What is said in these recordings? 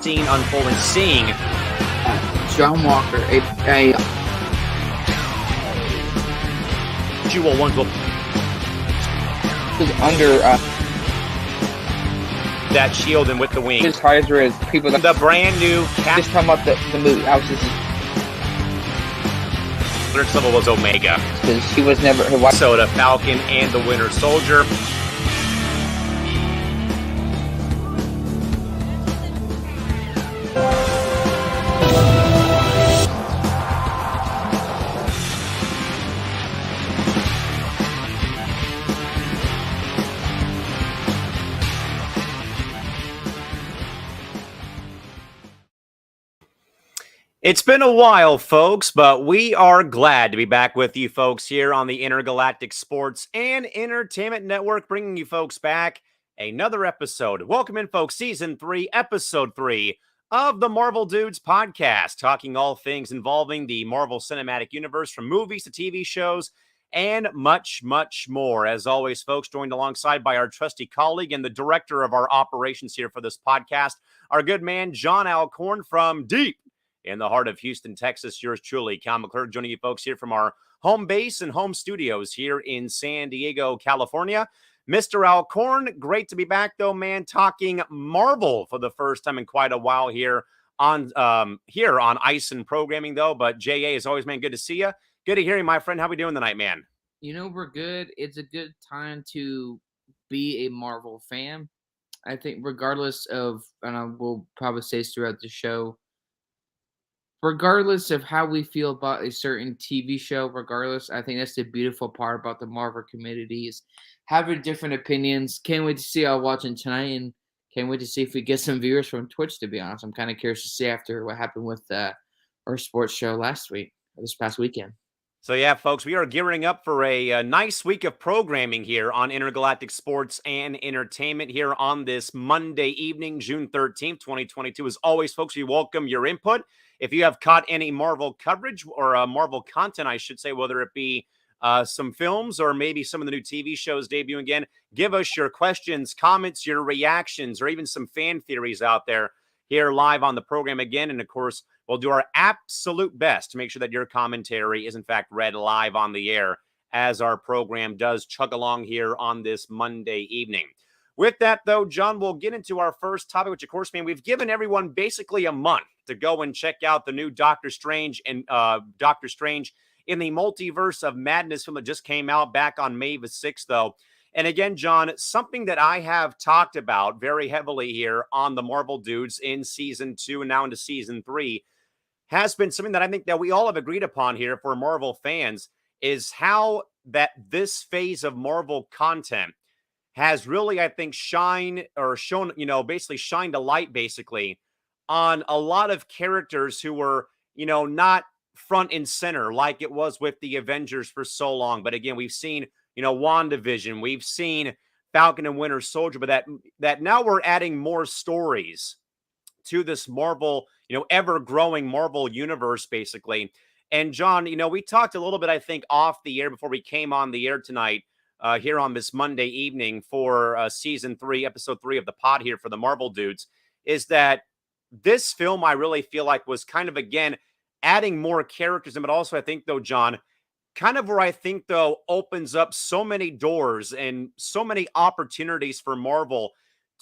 scene unfold and seeing John Walker, a Jewel ones will was under that shield and with the wing. his highs were as people that The brand new just talking about the movie. I was just Clerk's level was Omega. because she was never her wife. So the Falcon and the Winter Soldier. It's been a while, folks, but we are glad to be back with you folks here on the Intergalactic Sports and Entertainment Network, bringing you folks back another episode. Welcome in, folks, Season 3, Episode 3 of the Marvel Dudes podcast, talking all things involving the Marvel Cinematic Universe, from movies to TV shows and much, much more. As always, folks, joined alongside by our trusty colleague and the director of our operations here for this podcast, our good man, John Allcorn from deep in the heart of Houston, Texas. Yours truly, Callan McClurg, joining you folks here from our home base and home studios here in San Diego, California. Mr. Allcorn, great to be back, though, man, talking Marvel for the first time in quite a while here on ISEN programming, though. But JA, as always, man, good to see you. Good to hear you, my friend. How we doing tonight, man? You know, we're good. It's a good time to be a Marvel fan. I think regardless of, and I will probably say this throughout the show, regardless of how we feel about a certain TV show, I think that's the beautiful part about the Marvel community is having different opinions. Can't wait to see y'all watching tonight, and can't wait to see if we get some viewers from Twitch, to be honest. I'm kind of curious to see after what happened with our sports show this past weekend. So, yeah, folks, we are gearing up for a nice week of programming here on Intergalactic Sports and Entertainment here on this Monday evening, June 13th, 2022. As always, folks, we welcome your input. If you have caught any Marvel coverage or Marvel content, I should say, whether it be some films or maybe some of the new TV shows debuting again, give us your questions, comments, your reactions, or even some fan theories out there here live on the program again. And, of course, we'll do our absolute best to make sure that your commentary is, in fact, read live on the air as our program does chug along here on this Monday evening. With that, though, John, we'll get into our first topic, which, of course, man, we've given everyone basically a month to go and check out the new Doctor Strange and Doctor Strange in the Multiverse of Madness film that just came out back on May the 6th, though. And again, John, something that I have talked about very heavily here on the Marvel Dudes in Season 2 and now into Season 3 has been something that I think that we all have agreed upon here for Marvel fans, is how that this phase of Marvel content has really, I think, shown, basically shined a light, basically, on a lot of characters who were, not front and center like it was with the Avengers for so long. But again, we've seen, WandaVision, we've seen Falcon and Winter Soldier, but that now we're adding more stories to this Marvel, ever-growing Marvel universe, basically. And John, we talked a little bit, I think, off the air before we came on the air tonight, here on this Monday evening for Season 3, Episode 3 of the pod here for the Marvel Dudes, is that this film, I really feel like, was kind of, again, adding more characters in, but also, I think, though, John, kind of where I think, though, opens up so many doors and so many opportunities for Marvel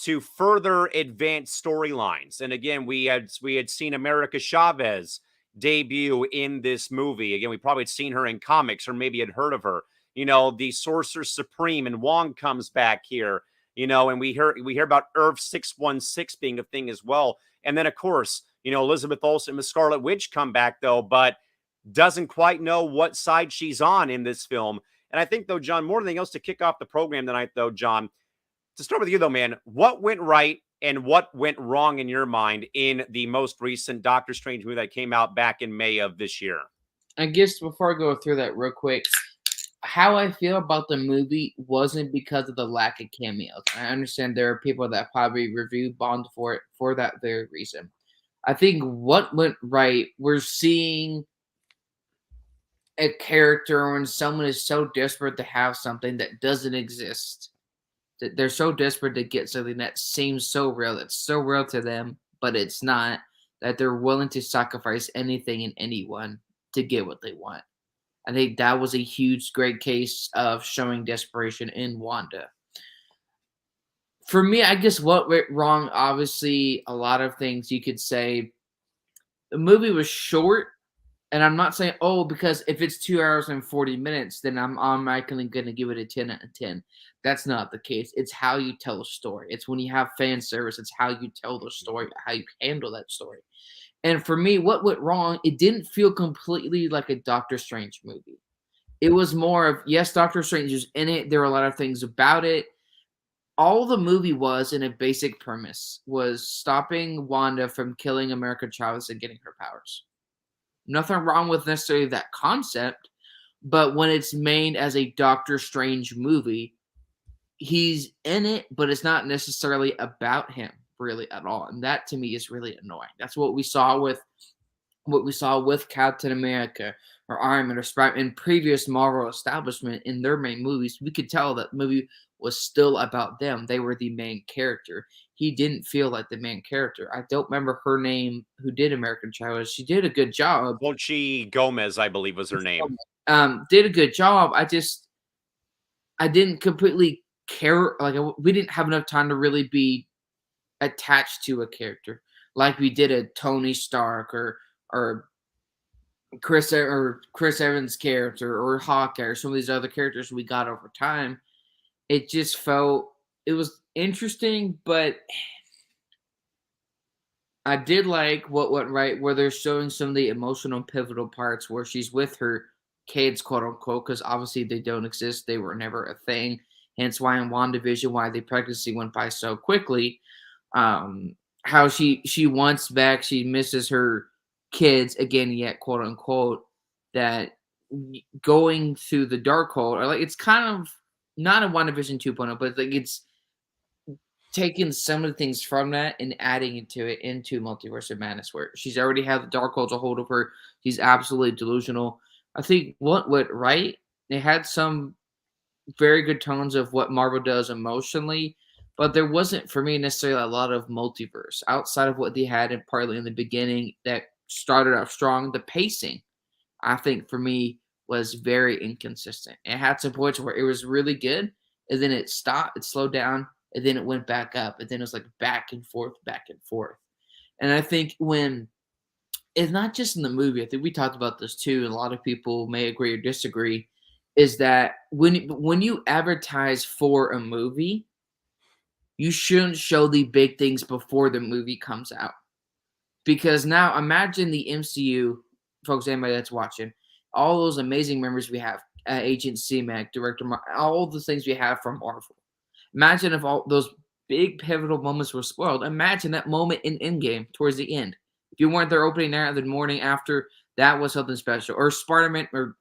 to further advance storylines. And again, we had seen America Chavez debut in this movie. Again, we probably had seen her in comics or maybe had heard of her. The Sorcerer Supreme and Wong comes back here, and we hear about Earth 616 being a thing as well. And then, of course, Elizabeth Olsen and the Scarlet Witch come back, though, but doesn't quite know what side she's on in this film. And I think, though, John, more than anything else, to kick off the program tonight, though, John, to start with you, though, man, what went right and what went wrong in your mind in the most recent Doctor Strange movie that came out back in May of this year? I guess before I go through that real quick, how I feel about the movie wasn't because of the lack of cameos. I understand there are people that probably review Bond for it for that very reason. I think what went right, we're seeing a character when someone is so desperate to have something that doesn't exist, that they're so desperate to get something that seems so real, that's so real to them, but it's not, that they're willing to sacrifice anything and anyone to get what they want. I think that was a huge, great case of showing desperation in Wanda. For me, I guess what went wrong, obviously, a lot of things you could say. The movie was short, and I'm not saying, oh, because if it's 2 hours and 40 minutes, then I'm automatically going to give it a 10 out of 10. That's not the case. It's how you tell a story. It's when you have fan service. It's how you tell the story, how you handle that story. And for me, what went wrong, it didn't feel completely like a Doctor Strange movie. It was more of, yes, Doctor Strange is in it. There are a lot of things about it. All the movie was, in a basic premise, was stopping Wanda from killing America Chavez and getting her powers. Nothing wrong with necessarily that concept, but when it's made as a Doctor Strange movie, he's in it, but it's not necessarily about him really at all. And that to me is really annoying. That's what we saw with Captain America or Iron Man or Spider in previous Marvel establishment in their main movies. We could tell that the movie was still about them. They were the main character. He didn't feel like the main character. I don't remember her name who did American Child. She did a good job. Bolchi Gomez, I believe, was her name. Did a good job. I didn't completely care. Like we didn't have enough time to really be attached to a character like we did a Tony Stark or Chris Evans' character or Hawkeye or some of these other characters we got over time. It just felt it was interesting, but I did like what went right where they're showing some of the emotional pivotal parts where she's with her kids, quote unquote, because obviously they don't exist. They were never a thing. Hence why in WandaVision, why the pregnancy went by so quickly. How she wants back, she misses her kids again, yet quote unquote, that going through the dark hole, or like it's kind of not a WandaVision 2.0, but like it's taking some of the things from that and adding into Multiverse of Madness, where she's already had the dark hole to hold of her. She's absolutely delusional. I think what went right, they had some very good tones of what Marvel does emotionally, but there wasn't for me necessarily a lot of multiverse outside of what they had in partly in the beginning that started off strong. The pacing, I think, for me was very inconsistent. It had some points where it was really good, and then it stopped, it slowed down, and then it went back up, and then it was like back and forth, back and forth. And I think when it's not just in the movie, I think we talked about this too, and a lot of people may agree or disagree, is that when you advertise for a movie, you shouldn't show the big things before the movie comes out. Because now imagine the MCU, folks, anybody that's watching, all those amazing members we have, Agent C-Mac, Director Mark, all the things we have from Marvel. Imagine if all those big pivotal moments were spoiled. Imagine that moment in Endgame towards the end. If you weren't there opening night or the morning after, that was something special. Or Spider-Man, or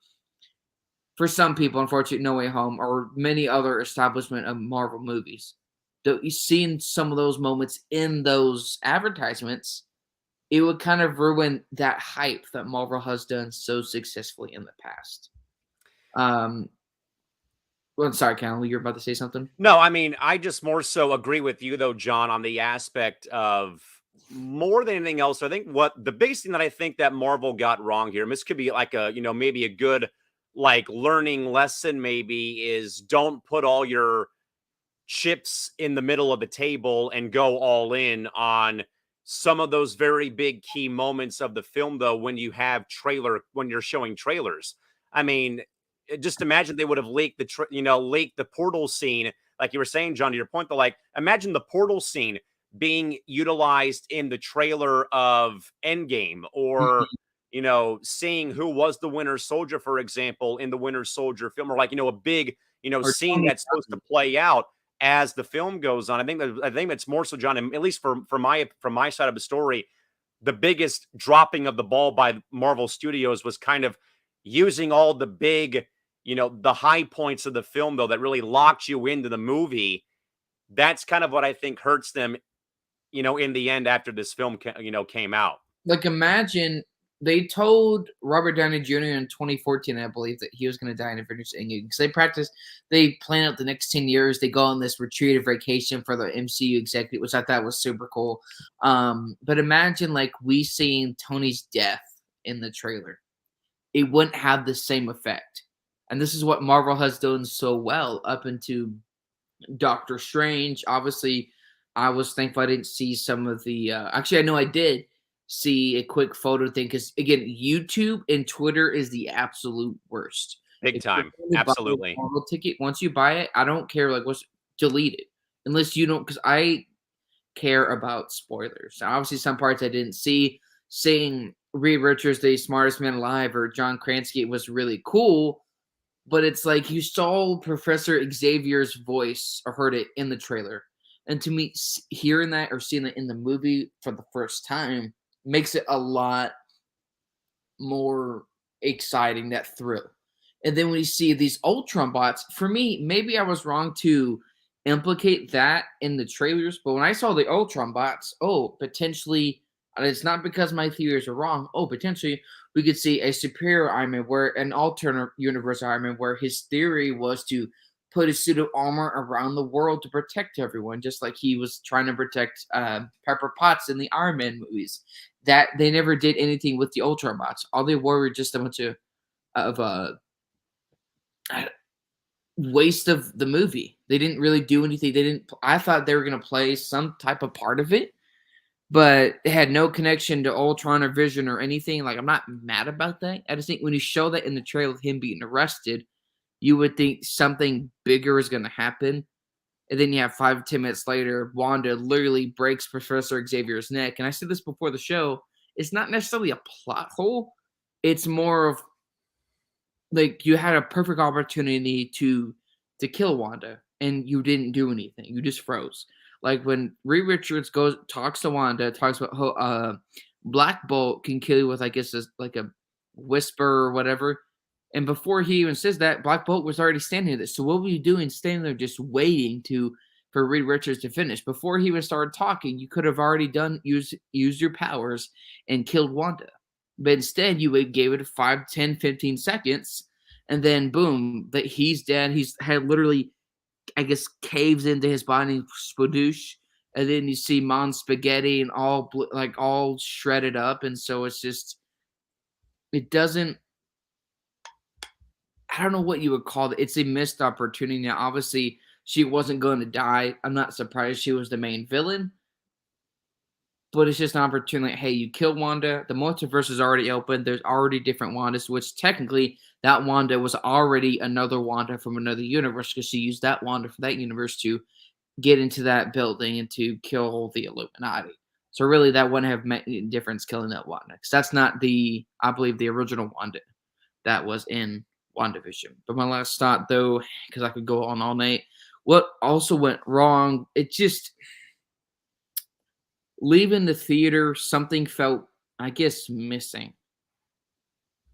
for some people, unfortunately, No Way Home, or many other establishment of Marvel movies. You've seen some of those moments in those advertisements, it would kind of ruin that hype that Marvel has done so successfully in the past. Well, sorry, Callan, you're about to say something? No, I mean, I just more so agree with you, though, John, on the aspect of more than anything else. I think what the biggest thing that I think that Marvel got wrong here, and this could be like a, maybe a good like learning lesson, maybe, is don't put all your chips in the middle of the table and go all in on some of those very big key moments of the film, though, when when you're showing trailers. I mean, just imagine they would have leaked leaked the portal scene, like you were saying, John, to your point, though, like imagine the portal scene being utilized in the trailer of Endgame, or seeing who was the Winter Soldier, for example, in the Winter Soldier film, or like, a big, Or scene that's supposed to play out as the film goes on. I think that's more so, John, and at least from my side of the story, the biggest dropping of the ball by Marvel Studios was kind of using all the big, the high points of the film, though, that really locked you into the movie. That's kind of what I think hurts them, in the end after this film, came out. Like, imagine they told Robert Downey Jr. in 2014, I believe, that he was going to die in Avengers Endgame because they plan out the next 10 years. They go on this retreat of vacation for the MCU executive, which I thought was super cool. But imagine like we seeing Tony's death in the trailer. It wouldn't have the same effect. And this is what Marvel has done so well up into Doctor Strange. Obviously, I was thankful I didn't see some of the. Actually, I know I did see a quick photo thing because again, YouTube and Twitter is the absolute worst. Big If you're time. going to buy a Absolutely. Marvel ticket, once you buy it, I don't care. Like, what's delete it unless you don't, because I care about spoilers. Now, obviously, some parts I didn't see. Seeing Reed Richards, the smartest man alive, or John Krasinski was really cool. But it's like you saw Professor Xavier's voice or heard it in the trailer. And to me, hearing that or seeing it in the movie for the first time makes it a lot more exciting, that thrill. And then when you see these Ultron bots, for me, maybe I was wrong to implicate that in the trailers, but when I saw the Ultron bots, potentially, and it's not because my theories are wrong, potentially we could see a superior Iron Man, where an alternate universe Iron Man, where his theory was to put a suit of armor around the world to protect everyone, just like he was trying to protect Pepper Potts in the Iron Man movies. That they never did anything with the Ultron bots. All they were just a bunch of waste of the movie. They didn't really do anything. They didn't. I thought they were going to play some type of part of it, but it had no connection to Ultron or Vision or anything. Like, I'm not mad about that. I just think when you show that in the trailer of him being arrested, you would think something bigger is going to happen. And then you have 5-10 minutes later, Wanda literally breaks Professor Xavier's neck. And I said this before the show. It's not necessarily a plot hole. It's more of like you had a perfect opportunity to kill Wanda and you didn't do anything. You just froze. Like when Reed Richards talks to Wanda, talks about how Black Bolt can kill you with, I guess, like a whisper or whatever. And before he even says that, Black Bolt was already standing there. So what were you doing standing there just waiting for Reed Richards to finish? Before he even started talking, you could have already used your powers and killed Wanda. But instead, you gave it 5, 10, 15 seconds, and then boom, that he's dead. He's had literally, I guess, caves into his body, spadoosh, and then you see Mon Spaghetti and all shredded up, and so it's just, it doesn't. I don't know what you would call it. It's a missed opportunity. Now, obviously, she wasn't going to die. I'm not surprised she was the main villain. But it's just an opportunity. Like, hey, you kill Wanda. The multiverse is already open. There's already different Wandas, which technically that Wanda was already another Wanda from another universe because she used that Wanda from that universe to get into that building and to kill the Illuminati. So really, that wouldn't have made a difference killing that Wanda because that's not I believe, the original Wanda that was in WandaVision. But my last thought, though, because I could go on all night, what also went wrong, it just, leaving the theater, something felt, I guess, missing.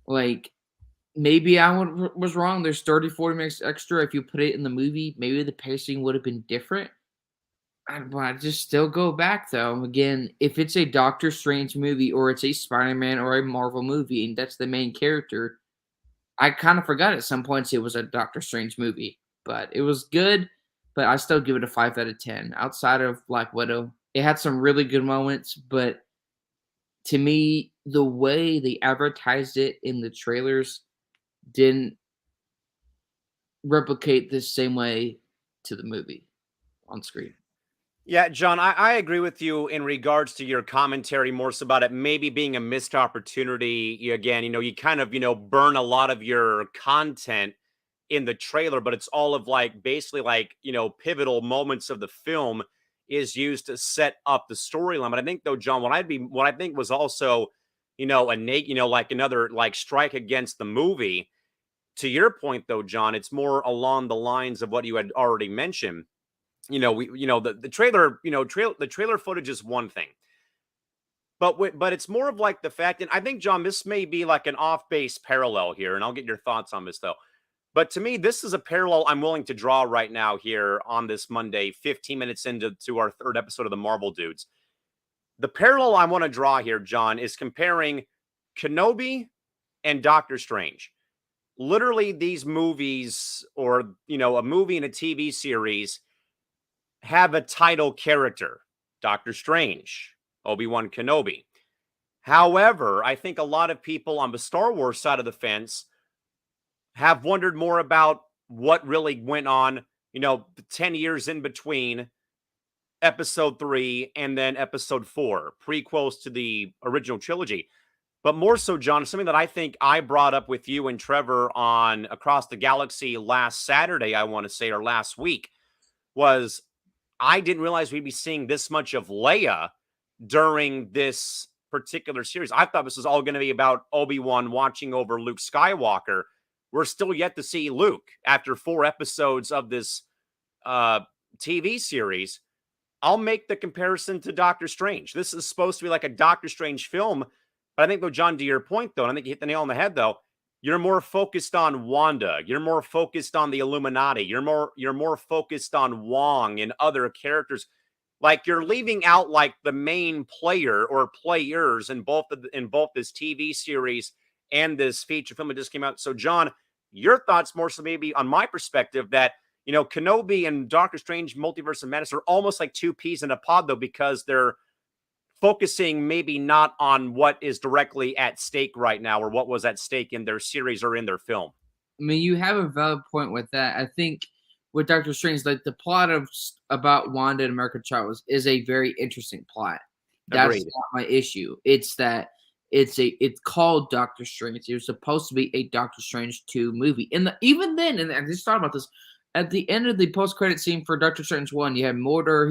Like, maybe I was wrong. There's 30, 40 minutes extra. If you put it in the movie, maybe the pacing would have been different. I just still go back, though. Again, if it's a Doctor Strange movie or it's a Spider-Man or a Marvel movie and that's the main character, I kind of forgot at some points it was a Doctor Strange movie. But it was good, but I still give it a 5 out of 10. Outside of Black Widow, it had some really good moments, but to me, the way they advertised it in the trailers didn't replicate the same way to the movie on screen. Yeah, John, I agree with you in regards to your commentary more so about it maybe being a missed opportunity. Again, you kind of, burn a lot of your content in the trailer, but it's all of like basically like, pivotal moments of the film is used to set up the storyline. But I think though, John, what I think was also, like another like strike against the movie. To your point though, John, it's more along the lines of what you had already mentioned. The trailer, the trailer footage is one thing. But it's more of like the fact, and I think, John, this may be like an off-base parallel here, and I'll get your thoughts on this though. But to me, this is a parallel I'm willing to draw right now here on this Monday, 15 minutes into our third episode of the Marvel Dudes. The parallel I want to draw here, John, is comparing Kenobi and Doctor Strange. Literally, these movies, or a movie and a TV series, have a title character. Doctor Strange, Obi-Wan Kenobi. However, I think a lot of people on the Star Wars side of the fence have wondered more about what really went on, the 10 years in between episode 3 and then episode 4, prequels to the original trilogy. But more so, John, something that I think I brought up with you and Trevor on Across the Galaxy last Saturday, I want to say, or last week, was I didn't realize we'd be seeing this much of Leia during this particular series. I thought this was all going to be about Obi-Wan watching over Luke Skywalker. We're still yet to see Luke after 4 episodes of this TV series. I'll make the comparison to Doctor Strange. This is supposed to be like a Doctor Strange film. But I think, though, John, to your point, though, and I think you hit the nail on the head, though, you're more focused on Wanda. You're more focused on the Illuminati. You're more focused on Wong and other characters. Like, you're leaving out like the main player or players in both this TV series and this feature film that just came out. So, John, your thoughts more so maybe on my perspective that, Kenobi and Doctor Strange Multiverse of Madness are almost like 2 peas in a pod, though, because they're focusing maybe not on what is directly at stake right now or what was at stake in their series or in their film. I mean, you have a valid point with that. I think with Doctor Strange, like the plot about Wanda and America Chavez is a very interesting plot. That's Agreed. not my issue. It's that it's called Doctor Strange. It was supposed to be a Doctor Strange 2 movie. Even then, and I just thought about this, at the end of the post-credit scene for Doctor Strange 1, you have Mordor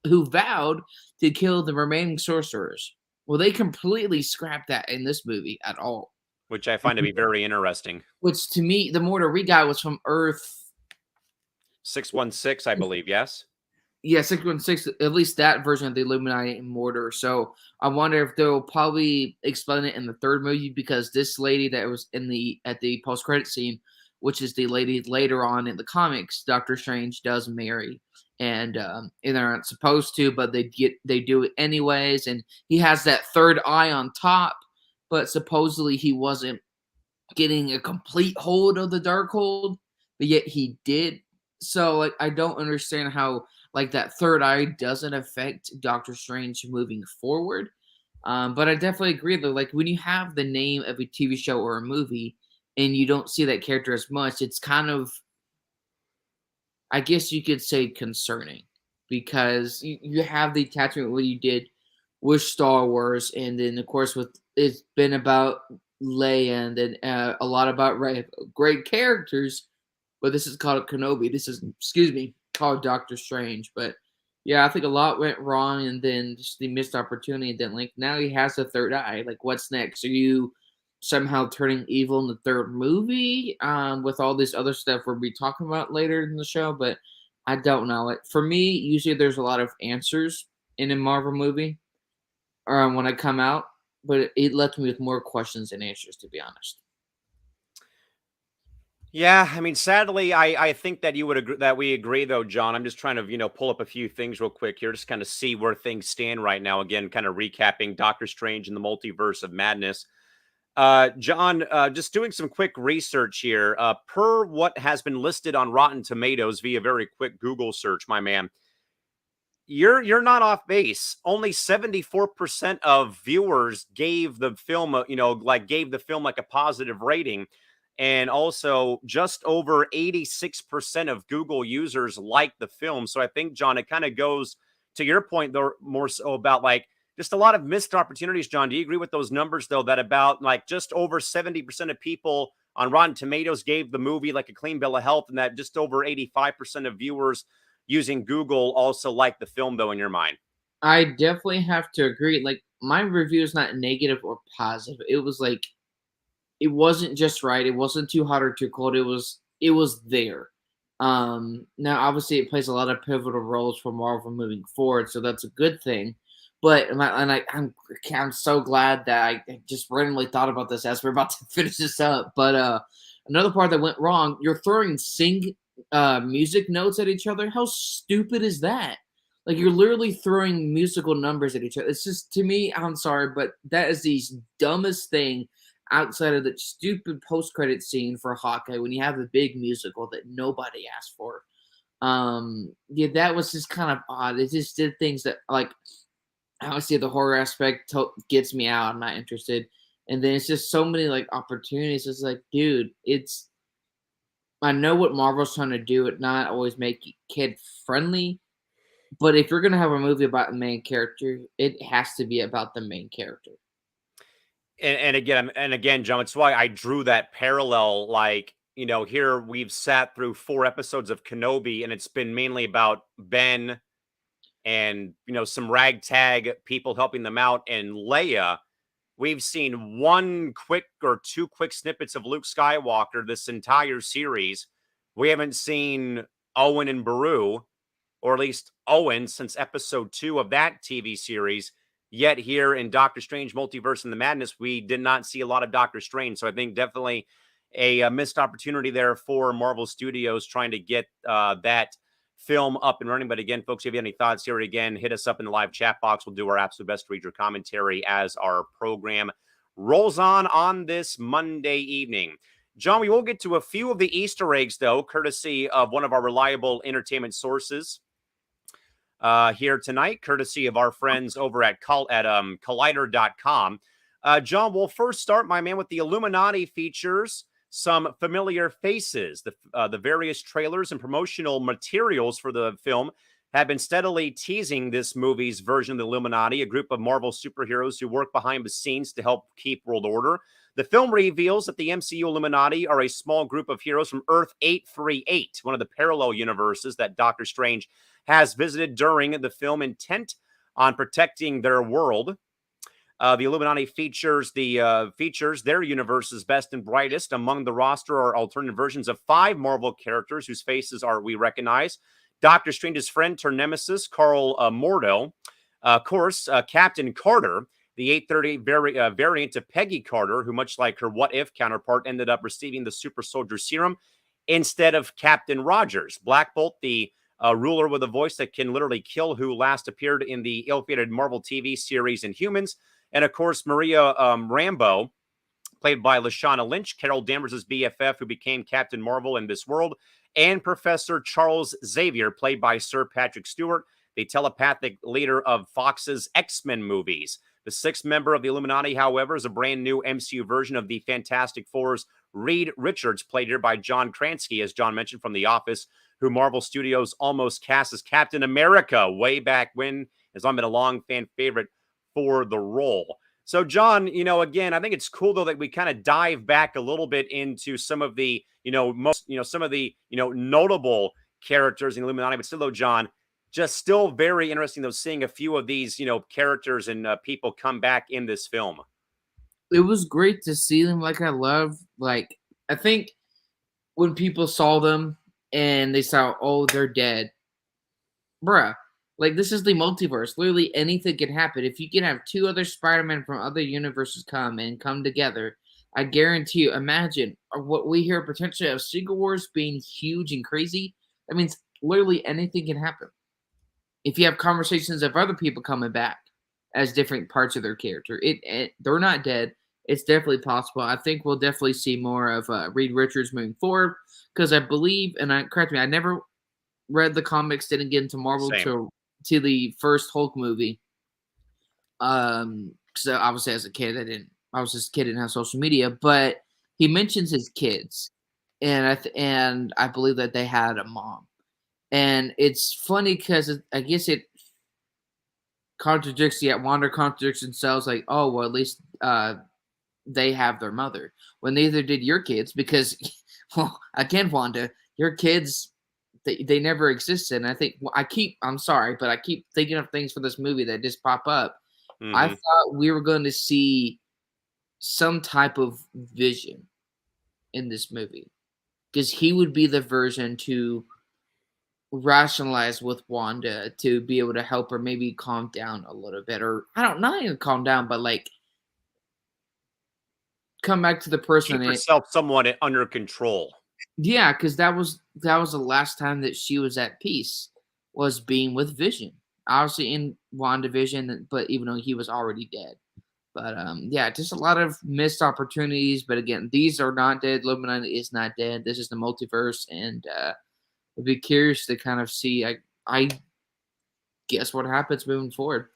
who vowed to kill the remaining sorcerers. Well, they completely scrapped that in this movie at all. Which I find to be very interesting. Which, to me, the Mordor we got was from Earth 616, I believe, yes? Yeah, 616, at least that version of the Illuminati and Mordor. So I wonder if they'll probably explain it in the 3rd movie, because this lady that was at the post-credit scene, which is the lady later on in the comics, Doctor Strange does marry. And they're not supposed to, but they do it anyways. And he has that 3rd eye on top, but supposedly he wasn't getting a complete hold of the Darkhold, but yet he did. So like, I don't understand how like that 3rd eye doesn't affect Doctor Strange moving forward. But I definitely agree though, like when you have the name of a TV show or a movie and you don't see that character as much, it's kind of, I guess you could say, concerning, because you have the attachment what you did with Star Wars, and then of course it's been about Leia, and then a lot about Rey, great characters, but this is called Kenobi. This is, called Doctor Strange. But yeah, I think a lot went wrong, and then just the missed opportunity. And then like now he has the 3rd eye. Like, what's next? Are you somehow turning evil in the 3rd movie with all this other stuff we'll be talking about later in the show? But I don't know. For me, usually there's a lot of answers in a Marvel movie when I come out, but it left me with more questions than answers, to be honest. Yeah, I mean, sadly, I think that you would agree that we agree, though, John. I'm just trying to, pull up a few things real quick here, just kind of see where things stand right now. Again, kind of recapping Doctor Strange and the Multiverse of Madness. John, just doing some quick research here. Per what has been listed on Rotten Tomatoes via very quick Google search, my man, you're not off base. Only 74% of viewers gave the film, gave the film like a positive rating. And also just over 86% of Google users like the film. So I think, John, it kind of goes to your point, though, more so about like just a lot of missed opportunities. John, do you agree with those numbers, though, that about like just over 70% of people on Rotten Tomatoes gave the movie like a clean bill of health, and that just over 85% of viewers using Google also like the film, though, in your mind? I definitely have to agree. Like, my review is not negative or positive. It was like, it wasn't just right. It wasn't too hot or too cold. It was there. Now obviously it plays a lot of pivotal roles for Marvel moving forward, so that's a good thing. But I'm so glad that I just randomly thought about this as we're about to finish this up. But another part that went wrong, you're throwing music notes at each other. How stupid is that? Like, you're literally throwing musical numbers at each other. It's just, to me, I'm sorry, but that is the dumbest thing outside of the stupid post-credit scene for Hawkeye when you have a big musical that nobody asked for. Yeah, that was just kind of odd. It just did things that, like, obviously the horror aspect gets me out. I'm not interested. And then it's just so many, like, opportunities. It's like, dude, I know what Marvel's trying to do, it not always make it kid friendly, but if you're gonna have a movie about the main character, it has to be about the main character. And again, John, it's why I drew that parallel. Like, here we've sat through 4 episodes of Kenobi, and it's been mainly about Ben and some ragtag people helping them out, and Leia. We've seen one quick or two quick snippets of Luke Skywalker this entire series. We haven't seen Owen and Beru, or at least Owen, since episode 2 of that TV series. Yet here in Doctor Strange Multiverse in the Madness, we did not see a lot of Doctor Strange. So I think definitely a missed opportunity there for Marvel Studios trying to get that film up and running. But again, folks, if you have any thoughts here, again, hit us up in the live chat box. We'll do our absolute best to read your commentary as our program rolls on this Monday evening. John, we will get to a few of the Easter eggs, though, courtesy of one of our reliable entertainment sources here tonight, courtesy of our friends over at Collider.com. John, we'll first start, my man, with the Illuminati features some familiar faces. The various trailers and promotional materials for the film have been steadily teasing this movie's version of the Illuminati, a group of Marvel superheroes who work behind the scenes to help keep world order. The film reveals that the MCU Illuminati are a small group of heroes from Earth 838, one of the parallel universes that Doctor Strange has visited during the film, intent on protecting their world. The Illuminati features their universe's best and brightest. Among the roster are alternative versions of 5 Marvel characters whose faces we recognize. Doctor Strange's friend turned nemesis, Carl Mordo. Of course, Captain Carter, the 830 variant of Peggy Carter, who, much like her What If counterpart, ended up receiving the super soldier serum instead of Captain Rogers. Black Bolt, the ruler with a voice that can literally kill, who last appeared in the ill-fated Marvel TV series Inhumans. And, of course, Maria Rambeau, played by Lashana Lynch, Carol Danvers' BFF, who became Captain Marvel in this world, and Professor Charles Xavier, played by Sir Patrick Stewart, the telepathic leader of Fox's X-Men movies. The 6th member of the Illuminati, however, is a brand new MCU version of the Fantastic Four's Reed Richards, played here by John Krasinski, as John mentioned, from The Office, who Marvel Studios almost cast as Captain America way back when, has been a long fan favorite for the role. So, John, again, I think it's cool, though, that we kind of dive back a little bit into some of the, some of the, notable characters in Illuminati. But still, though, John, just still very interesting, though, seeing a few of these, characters and people come back in this film. It was great to see them. I think when people saw them and they saw, oh, they're dead, bruh. Like, this is the multiverse. Literally anything can happen. If you can have 2 other Spider-Men from other universes come together, I guarantee you, imagine what we hear potentially of Secret Wars being huge and crazy. That means literally anything can happen. If you have conversations of other people coming back as different parts of their character, they're not dead. It's definitely possible. I think we'll definitely see more of Reed Richards moving forward, because I believe, and correct me, I never read the comics, didn't get into Marvel to the first Hulk movie. So obviously as a kid, I was just a kid, didn't have social media, but he mentions his kids, and I believe that they had a mom, and it's funny because I guess it contradicts, Wanda contradicts themselves, like, oh, well, at least they have their mother, when neither did your kids, because, well, again, Wanda, your kids, they never existed. And I think I'm sorry, but I keep thinking of things for this movie that just pop up. Mm-hmm. I thought we were going to see some type of Vision in this movie, because he would be the version to rationalize with Wanda to be able to help her maybe calm down a little bit, or not even calm down, but like come back to the person. Keep herself somewhat under control. Yeah, because that was the last time that she was at peace, was being with Vision. obviously in WandaVision, but even though he was already dead. But yeah, just a lot of missed opportunities. But again, these are not dead. Illuminati is not dead. This is the multiverse, and I'd be curious to kind of see. I guess what happens moving forward.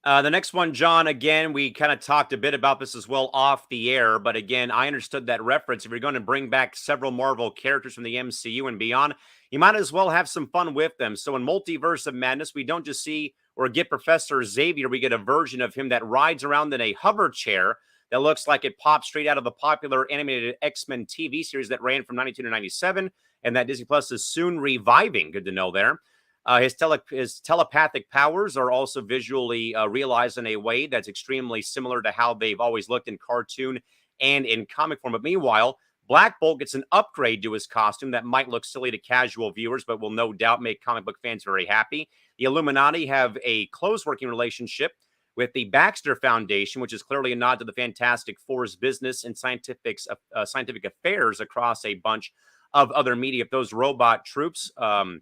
The next one, John, again, we kind of talked a bit about this as well off the air, but again, I understood that reference. If you're going to bring back several Marvel characters from the MCU and beyond, you might as well have some fun with them. So in Multiverse of Madness, we don't just see or get Professor Xavier, we get a version of him that rides around in a hover chair that looks like it popped straight out of the popular animated X-Men TV series that ran from 92 to 97, and that Disney Plus is soon reviving. Good to know there. His telepathic powers are also visually realized in a way that's extremely similar to how they've always looked in cartoon and in comic form. But meanwhile, Black Bolt gets an upgrade to his costume that might look silly to casual viewers, but will no doubt make comic book fans very happy. The Illuminati have a close working relationship with the Baxter Foundation, which is clearly a nod to the Fantastic Four's business and scientific affairs across a bunch of other media. If those robot troops, the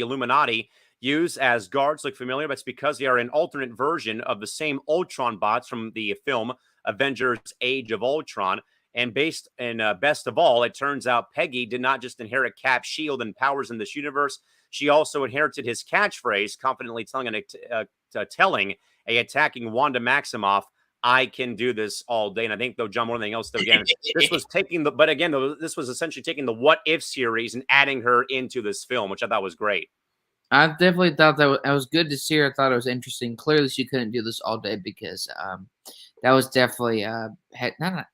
Illuminati use as guards look familiar, but it's because they are an alternate version of the same Ultron bots from the film Avengers Age of Ultron. And best of all, it turns out Peggy did not just inherit Cap's shield and powers in this universe. She also inherited his catchphrase, confidently telling a attacking Wanda Maximoff, "I can do this all day." And I think, though, John, more than anything else, though, again, this was essentially taking the What If series and adding her into this film, which I thought was great. I definitely thought that was good to see her. I thought it was interesting. Clearly, she couldn't do this all day because that was definitely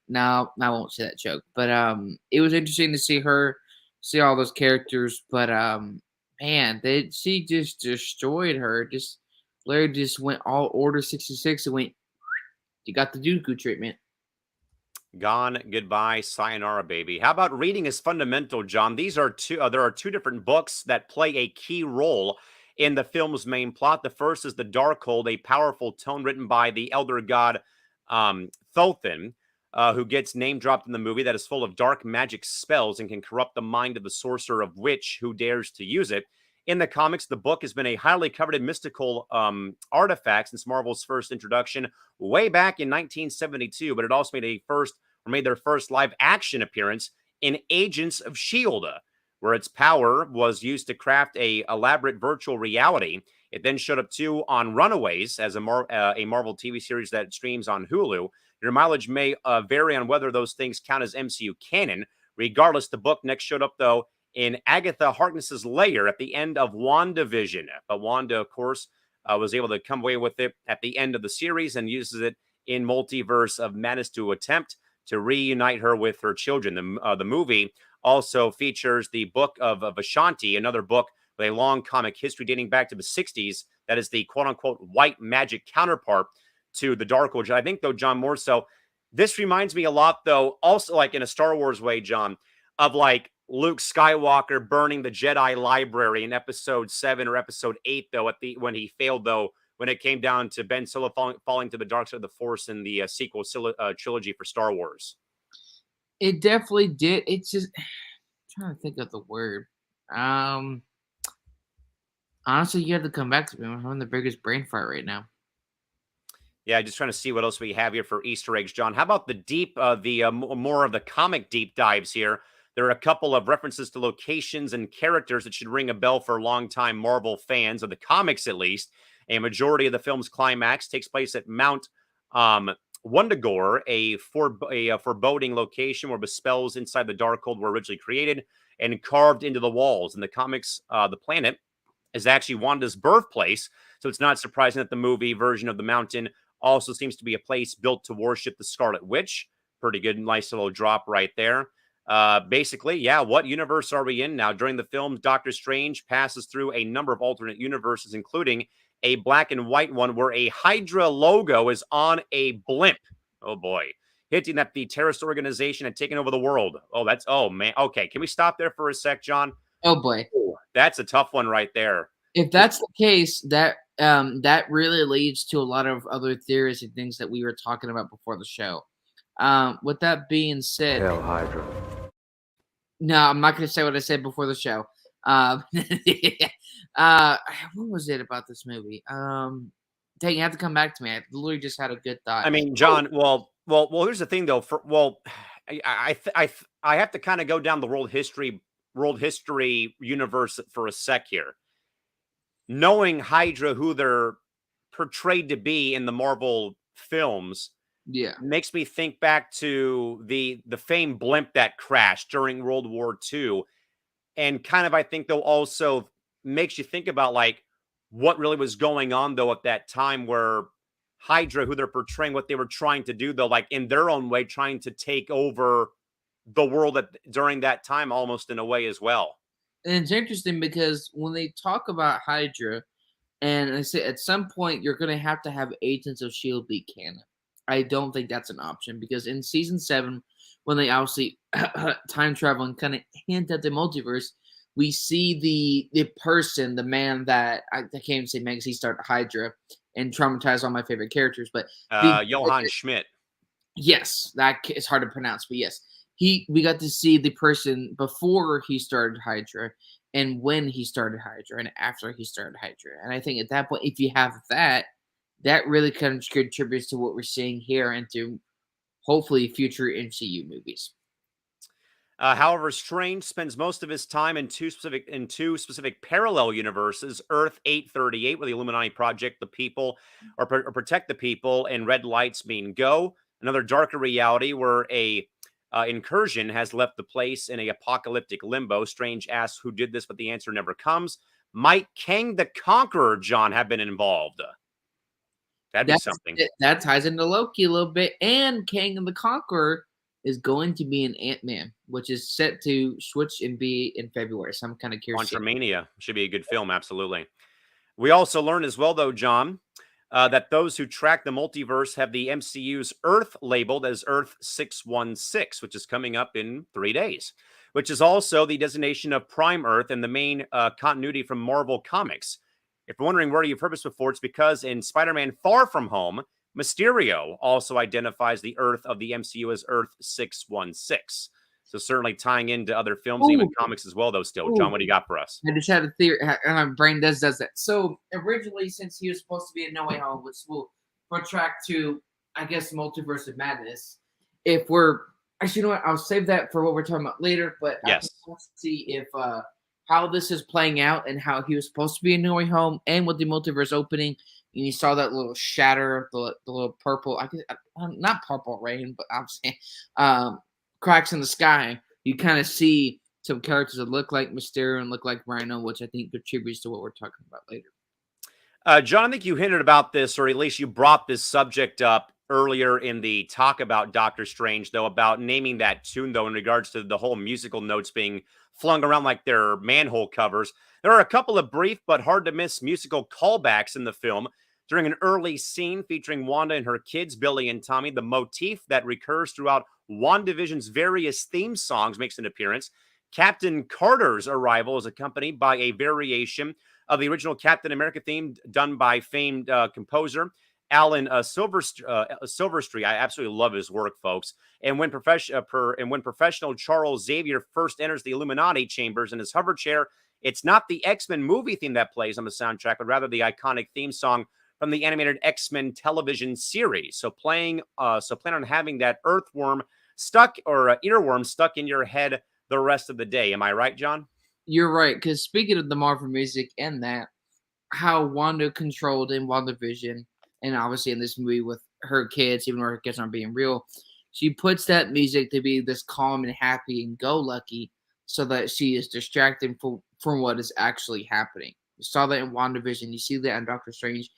no, I won't say that joke. But it was interesting to see her, see all those characters. But man, she just destroyed her. Just Larry just went all Order 66 and went. You got the Dooku treatment. Gone, goodbye, sayonara, baby. How about reading is fundamental, John? These are there are two different books that play a key role in the film's main plot. The first is The Darkhold, a powerful tome written by the elder god Thothan, who gets name dropped in the movie, that is full of dark magic spells and can corrupt the mind of the sorcerer of witch who dares to use it. In the comics, the book has been a highly coveted mystical artifact since Marvel's first introduction way back in 1972, but it also made their first live action appearance in Agents of S.H.I.E.L.D., where its power was used to craft a elaborate virtual reality. It then showed up too on Runaways as a Marvel TV series that streams on Hulu. Your mileage may vary on whether those things count as MCU canon. Regardless, the book next showed up, though, in Agatha Harkness's lair at the end of WandaVision. But Wanda, of course, was able to come away with it at the end of the series and uses it in Multiverse of Madness to attempt to reunite her with her children. The movie also features the Book of Ashanti, another book with a long comic history dating back to the 60s. That is the quote-unquote white magic counterpart to the Darkhold. I think, though, John, more so, this reminds me a lot, though, also like in a Star Wars way, John, of like Luke Skywalker burning the Jedi library in episode 7 or episode 8, though, when he failed, though, when it came down to Ben Solo falling to the dark side of the Force in the sequel trilogy for Star Wars. It definitely did. It's just I'm trying to think of the word. Honestly, you have to come back to me. I'm having the biggest brain fart right now. Yeah, just trying to see what else we have here for Easter eggs, John. How about more of the comic deep dives here? There are a couple of references to locations and characters that should ring a bell for longtime Marvel fans, of the comics at least. A majority of the film's climax takes place at Mount Wundagore, a foreboding location where the spells inside the Darkhold were originally created and carved into the walls. In the comics, the planet is actually Wanda's birthplace, so it's not surprising that the movie version of the mountain also seems to be a place built to worship the Scarlet Witch. Pretty good, nice little drop right there. Basically, yeah, what universe are we in now? During the film, Doctor Strange passes through a number of alternate universes, including a black and white one where a Hydra logo is on a blimp. Oh, boy. Hinting that the terrorist organization had taken over the world. Oh, man. Okay, can we stop there for a sec, John? Oh, boy. That's a tough one right there. If that's the case, that really leads to a lot of other theories and things that we were talking about before the show. With that being said, Hail Hydra. no, I'm not going to say what I said before the show. Yeah. Uh, what was it about this movie? Dang, you have to come back to me. I literally just had a good thought. I mean, Oh, John, well, here's the thing though. I have to kind of go down the world history universe for a sec here. Knowing Hydra, who they're portrayed to be in the Marvel films, yeah. makes me think back to the famed blimp that crashed during World War II. And kind of, I think, though, also makes you think about like what really was going on, though, at that time where Hydra, who they're portraying, what they were trying to do, though, like in their own way, trying to take over the world during that time, almost in a way as well. And it's interesting because when they talk about Hydra, and I say at some point you're going to have Agents of Shield be canon. I don't think that's an option because in season 7, when they obviously time travel and kind of hint at the multiverse, we see the person, the man that I can't even say man because he started Hydra and traumatized all my favorite characters, but the Johann Schmidt. yes, it's hard to pronounce, but yes, we got to see the person before he started Hydra, and when he started Hydra, and after he started Hydra, and I think at that point, if you have that, that really kind of contributes to what we're seeing here and to hopefully future MCU movies. However, Strange spends most of his time in two specific parallel universes: Earth 838, where the Illuminati project the people or protect the people, and red lights mean go. Another darker reality where a incursion has left the place in a apocalyptic limbo. Strange asks who did this, but the answer never comes. Might Kang the Conqueror, John, have been involved? That'd be something. That ties into Loki a little bit, and Kang and the Conqueror is going to be an Ant-Man, which is set to switch and be in February. So I'm kind of curious. Quantumania should be a good film, absolutely. We also learned as well, though, John, that those who track the multiverse have the MCU's Earth labeled as Earth 616, which is coming up in 3 days, which is also the designation of Prime Earth and the main continuity from Marvel Comics. If you're wondering where you've heard this before, it's because in Spider-Man Far From Home, Mysterio also identifies the Earth of the MCU as Earth 616. So certainly tying into other films and even Ooh, comics as well, though, still. ooh. John, what do you got for us? I just had a theory, and my brain does that. So originally, since he was supposed to be in No Way Home, which will protract to, I guess, Multiverse of Madness. If we're actually, you know what, I'll save that for what we're talking about later. But I Yes. want to see if how this is playing out and how he was supposed to be in No Way Home and with the multiverse opening. And you saw that little shatter, the little purple, I guess, not purple rain, but I'm saying cracks in the sky. You kind of see some characters that look like Mysterio and look like Rhino, which I think contributes to what we're talking about later. John, I think you hinted about this, or at least you brought this subject up earlier in the talk about Doctor Strange, though, about naming that tune, though, in regards to the whole musical notes being flung around like they're manhole covers. There are a couple of brief but hard to miss musical callbacks in the film. During an early scene featuring Wanda and her kids, Billy and Tommy, the motif that recurs throughout WandaVision's various theme songs makes an appearance. Captain Carter's arrival is accompanied by a variation of the original Captain America theme done by famed composer Alan Silverstreet. I absolutely love his work, folks. And when professional Charles Xavier first enters the Illuminati chambers in his hover chair, it's not the X-Men movie theme that plays on the soundtrack, but rather the iconic theme song from the animated X-Men television series. So plan on having that earthworm earworm stuck in your head the rest of the day. Am I right, John? You're right, because speaking of the Marvel music and that, how Wanda controlled in WandaVision, and obviously in this movie with her kids, even though her kids aren't being real, she puts that music to be this calm and happy and go lucky so that she is distracted from what is actually happening. You saw that in WandaVision. You see that in Doctor Strange.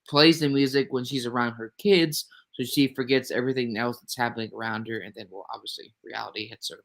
Plays the music when she's around her kids, so she forgets everything else that's happening around her, and then, well, obviously, reality hits her.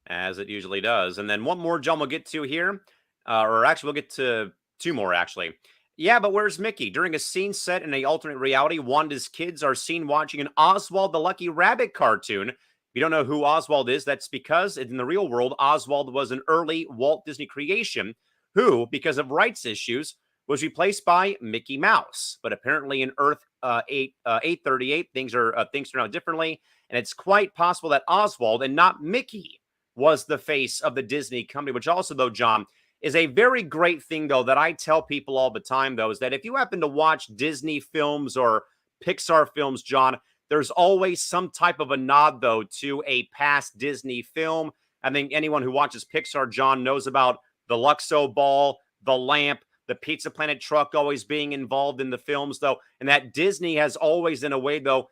As it usually does. And then one more, John, we'll get to here. Or actually, we'll get to two more, actually. Yeah, but where's Mickey? During a scene set in a alternate reality, Wanda's kids are seen watching an Oswald the Lucky Rabbit cartoon. If you don't know who Oswald is, that's because in the real world, Oswald was an early Walt Disney creation who, because of rights issues, was replaced by Mickey Mouse. But apparently in Earth 838, things turn out differently, and it's quite possible that Oswald and not Mickey was the face of the Disney company, which also, though, John, is a very great thing, though, that I tell people all the time, though, is that if you happen to watch Disney films or Pixar films, John, there's always some type of a nod, though, to a past Disney film. I think anyone who watches Pixar, John, knows about the Luxo ball, the lamp, the Pizza Planet truck always being involved in the films, though, and that Disney has always, in a way, though,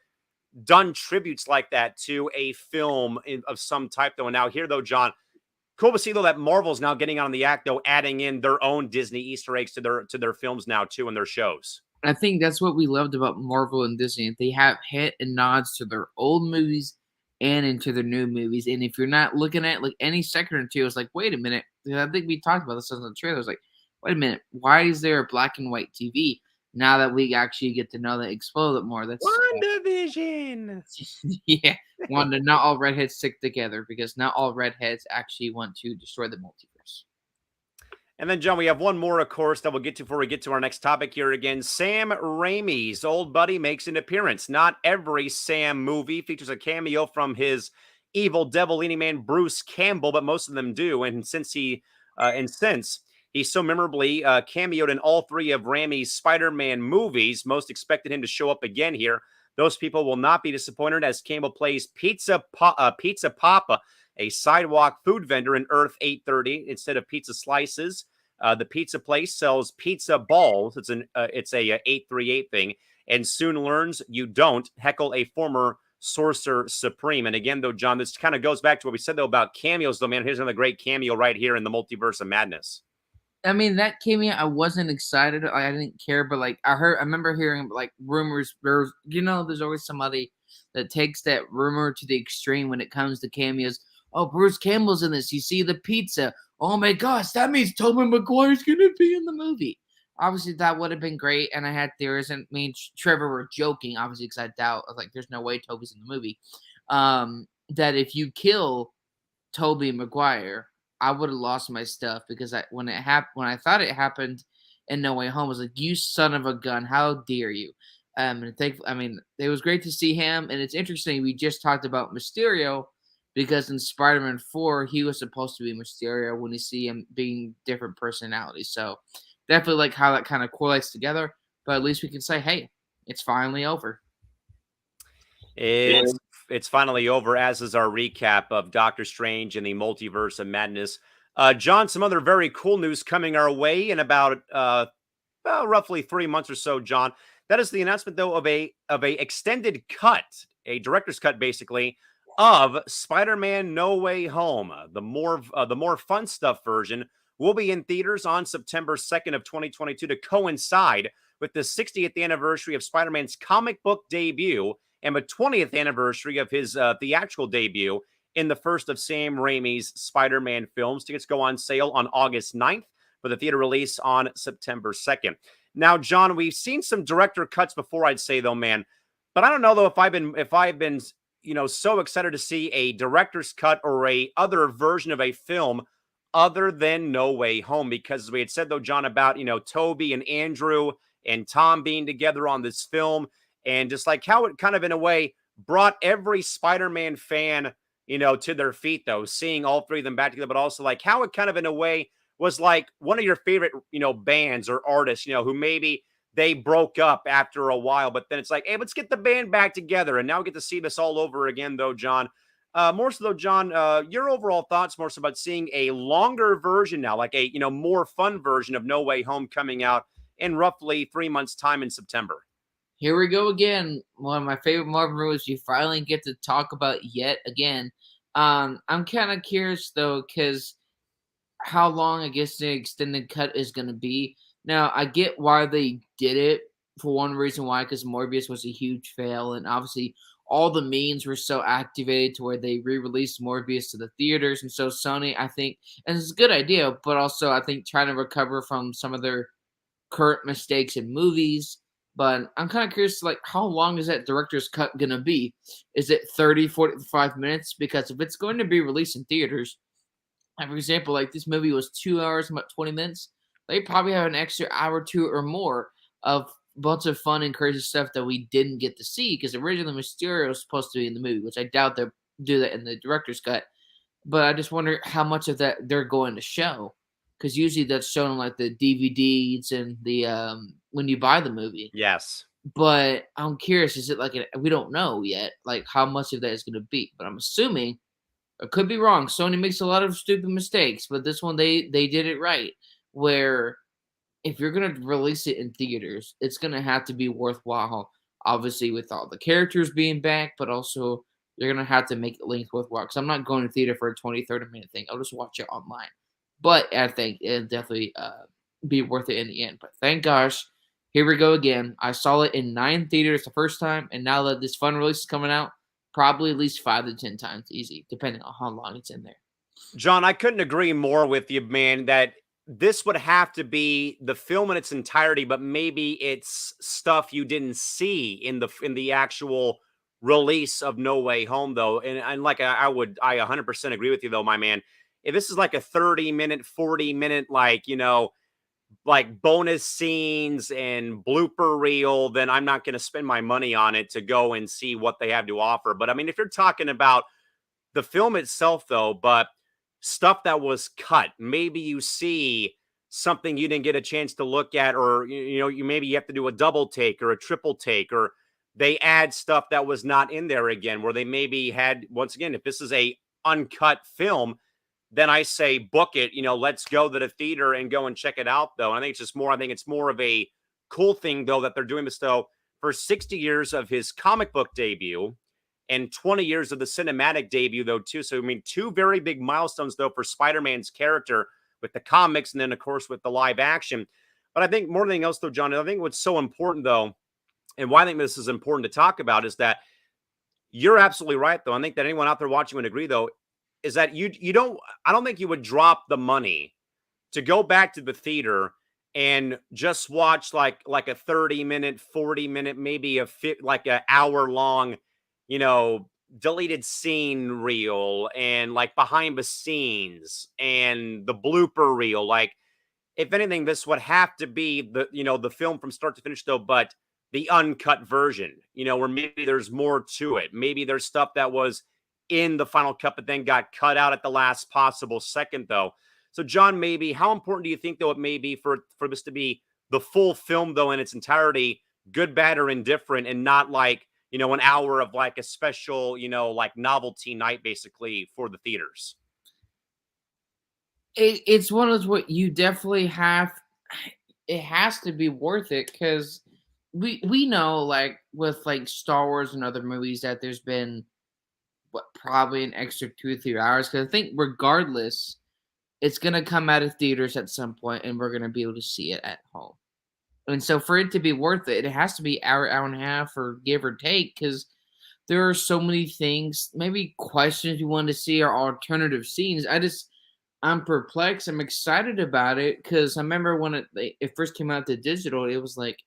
done tributes like that to a film of some type, though. And now here, though, John, cool to see, though, that Marvel's now getting on the act, though, adding in their own Disney Easter eggs to their films now, too, and their shows. I think that's what we loved about Marvel and Disney. They have hit and nods to their old movies and into their new movies. And if you're not looking at like any second or two, it's like, wait a minute. I think we talked about this in the trailer. It's like, wait a minute. Why is there a black and white TV? Now that we actually get to know that explode a little more. That's WandaVision. yeah. Wanda, not all redheads stick together because not all redheads actually want to destroy the multiverse. And then, John, we have one more, of course, that we'll get to before we get to our next topic here again. Sam Raimi's old buddy makes an appearance. Not every Sam movie features a cameo from his evil devil leaning man, Bruce Campbell, but most of them do. And since he so memorably cameoed in all three of Raimi's Spider-Man movies, most expected him to show up again here. Those people will not be disappointed as Campbell plays Pizza Papa, a sidewalk food vendor in Earth 830 instead of pizza slices. The pizza place sells pizza balls. It's a 838 thing, and soon learns you don't heckle a former Sorcerer Supreme. And again, though, John, this kind of goes back to what we said, though, about cameos, though, man. Here's another great cameo right here in the Multiverse of Madness. I mean, that cameo, I wasn't excited. I didn't care, but like I remember hearing like rumors. There's always somebody that takes that rumor to the extreme when it comes to cameos. Oh, Bruce Campbell's in this. You see the pizza. Oh my gosh, that means Tobey Maguire's gonna be in the movie. Obviously, that would have been great. And I had theories, and me and Trevor were joking, obviously, because I doubt, like, there's no way Tobey's in the movie. That if you kill Tobey Maguire, I would have lost my stuff because when I thought it happened in No Way Home, I was like, you son of a gun, how dare you? It was great to see him, and it's interesting. We just talked about Mysterio because in Spider-Man 4, he was supposed to be Mysterio when you see him being different personalities. So definitely like how that kind of correlates together. But at least we can say, hey, it's finally over. It's finally over, as is our recap of Doctor Strange and the Multiverse of Madness. John, some other very cool news coming our way in about roughly 3 months or so, John. That is the announcement, though, of a extended cut, a director's cut, basically, of Spider-Man No Way Home. The more fun stuff version will be in theaters on September 2nd of 2022 to coincide with the 60th anniversary of Spider-Man's comic book debut and the 20th anniversary of his theatrical debut in the first of Sam Raimi's Spider-Man films. Tickets go on sale on August 9th for the theater release on September 2nd. Now, John, we've seen some director cuts before, I'd say, though, man. But I don't know, though, if I've been so excited to see a director's cut or a other version of a film other than No Way Home, because as we had said, though, John, about, Toby and Andrew and Tom being together on this film, and just like how it kind of, in a way, brought every Spider-Man fan, to their feet, though, seeing all three of them back together, but also like how it kind of, in a way, was like one of your favorite, bands or artists, who maybe they broke up after a while, but then it's like, hey, let's get the band back together. And now we get to see this all over again, though, John. More so, though, John, your overall thoughts more so about seeing a longer version now, like a, more fun version of No Way Home coming out in roughly 3 months' time in September. Here we go again. One of my favorite Marvel movies you finally get to talk about yet again. I'm kind of curious, though, because how long I guess the extended cut is going to be. Now, I get why they did it. For one reason why, because Morbius was a huge fail, and obviously all the means were so activated to where they re-released Morbius to the theaters. And so Sony, I think, and it's a good idea, but also I think trying to recover from some of their current mistakes in movies. But I'm kind of curious, like, how long is that director's cut going to be? Is it 30, 45 minutes? Because if it's going to be released in theaters, for example, like this movie was 2 hours and about 20 minutes, they probably have an extra hour, 2 or more of bunch of fun and crazy stuff that we didn't get to see because originally Mysterio was supposed to be in the movie, which I doubt they'll do that in the director's cut. but I just wonder how much of that they're going to show, because usually that's shown on like the DVDs and the when you buy the movie. Yes. But I'm curious, is it like we don't know yet, like how much of that is going to be? But I'm assuming, I could be wrong. Sony makes a lot of stupid mistakes, but this one they did it right. Where if you're gonna release it in theaters, it's gonna have to be worthwhile. Obviously, with all the characters being back, but also you're gonna have to make it length worthwhile. Because I'm not going to theater for a 20, 30-minute thing. I'll just watch it online. But I think it'll definitely be worth it in the end. But thank gosh, here we go again. I saw it in 9 theaters the first time, and now that this fun release is coming out, probably at least 5 to 10 times easy, depending on how long it's in there. John, I couldn't agree more with you, man, that this would have to be the film in its entirety, but maybe it's stuff you didn't see in the actual release of No Way Home, though. And like I 100% agree with you, though, my man. If this is like a 30-minute, 40-minute, like, like bonus scenes and blooper reel, then I'm not going to spend my money on it to go and see what they have to offer. But I mean, if you're talking about the film itself, though, but stuff that was cut, maybe you see something you didn't get a chance to look at, or you maybe you have to do a double take or a triple take, or they add stuff that was not in there again, where they maybe had, once again, if this is a uncut film, then I say book it. Let's go to the theater and go and check it out, though. And I think it's more of a cool thing, though, that they're doing this, though, for 60 years of his comic book debut and 20 years of the cinematic debut, though, too. So, I mean, 2 very big milestones, though, for Spider-Man's character with the comics and then, of course, with the live action. But I think more than anything else, though, John, I think what's so important, though, and why I think this is important to talk about is that you're absolutely right, though. I think that anyone out there watching would agree, though, is that I don't think you would drop the money to go back to the theater and just watch like a 30-minute, 40-minute, maybe like an hour long, deleted scene reel and like behind the scenes and the blooper reel. Like, if anything, this would have to be the film from start to finish, though, but the uncut version, where maybe there's more to it. Maybe there's stuff that was in the final cut, but then got cut out at the last possible second, though. So, John, maybe how important do you think, though, it may be for this to be the full film, though, in its entirety, good, bad, or indifferent, and not like, an hour of like a special, like novelty night, basically, for the theaters? It's one of those what you definitely have. It has to be worth it because we know, like with like Star Wars and other movies, that there's been what probably an extra 2 or 3 hours. Because I think regardless, it's gonna come out of theaters at some point, and we're gonna be able to see it at home. And so for it to be worth it, it has to be hour and a half, or give or take, because there are so many things, maybe questions you want to see or alternative scenes. I'm perplexed. I'm excited about it because I remember when it first came out to digital, it was like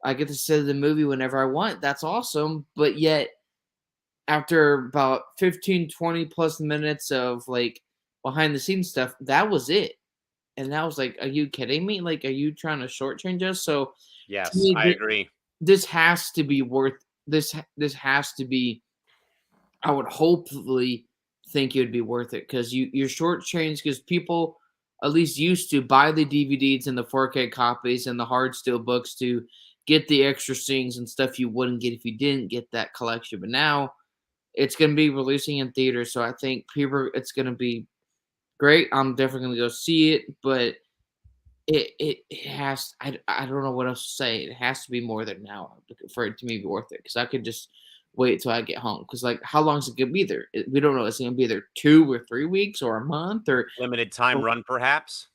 I get to see the movie whenever I want. That's awesome. But yet, after about 15, 20 plus minutes of like behind the scenes stuff, that was it. And that was like, are you kidding me? Like, are you trying to shortchange us? So to Yes, me, I agree. this has to be worth this. This has to be. I would hopefully think it would be worth it because you're shortchanged because people at least used to buy the DVDs and the 4K copies and the hard steel books to get the extra scenes and stuff you wouldn't get if you didn't get that collection. But now it's going to be releasing in theaters, so I think it's going to be great. I'm definitely going to go see it, but it has. I don't know what else to say. It has to be more than an hour for it to me be worth it because I could just wait till I get home. Because like, how long is it gonna be there? We don't know. It's gonna be there 2 or 3 weeks or a month or Limited time run, perhaps.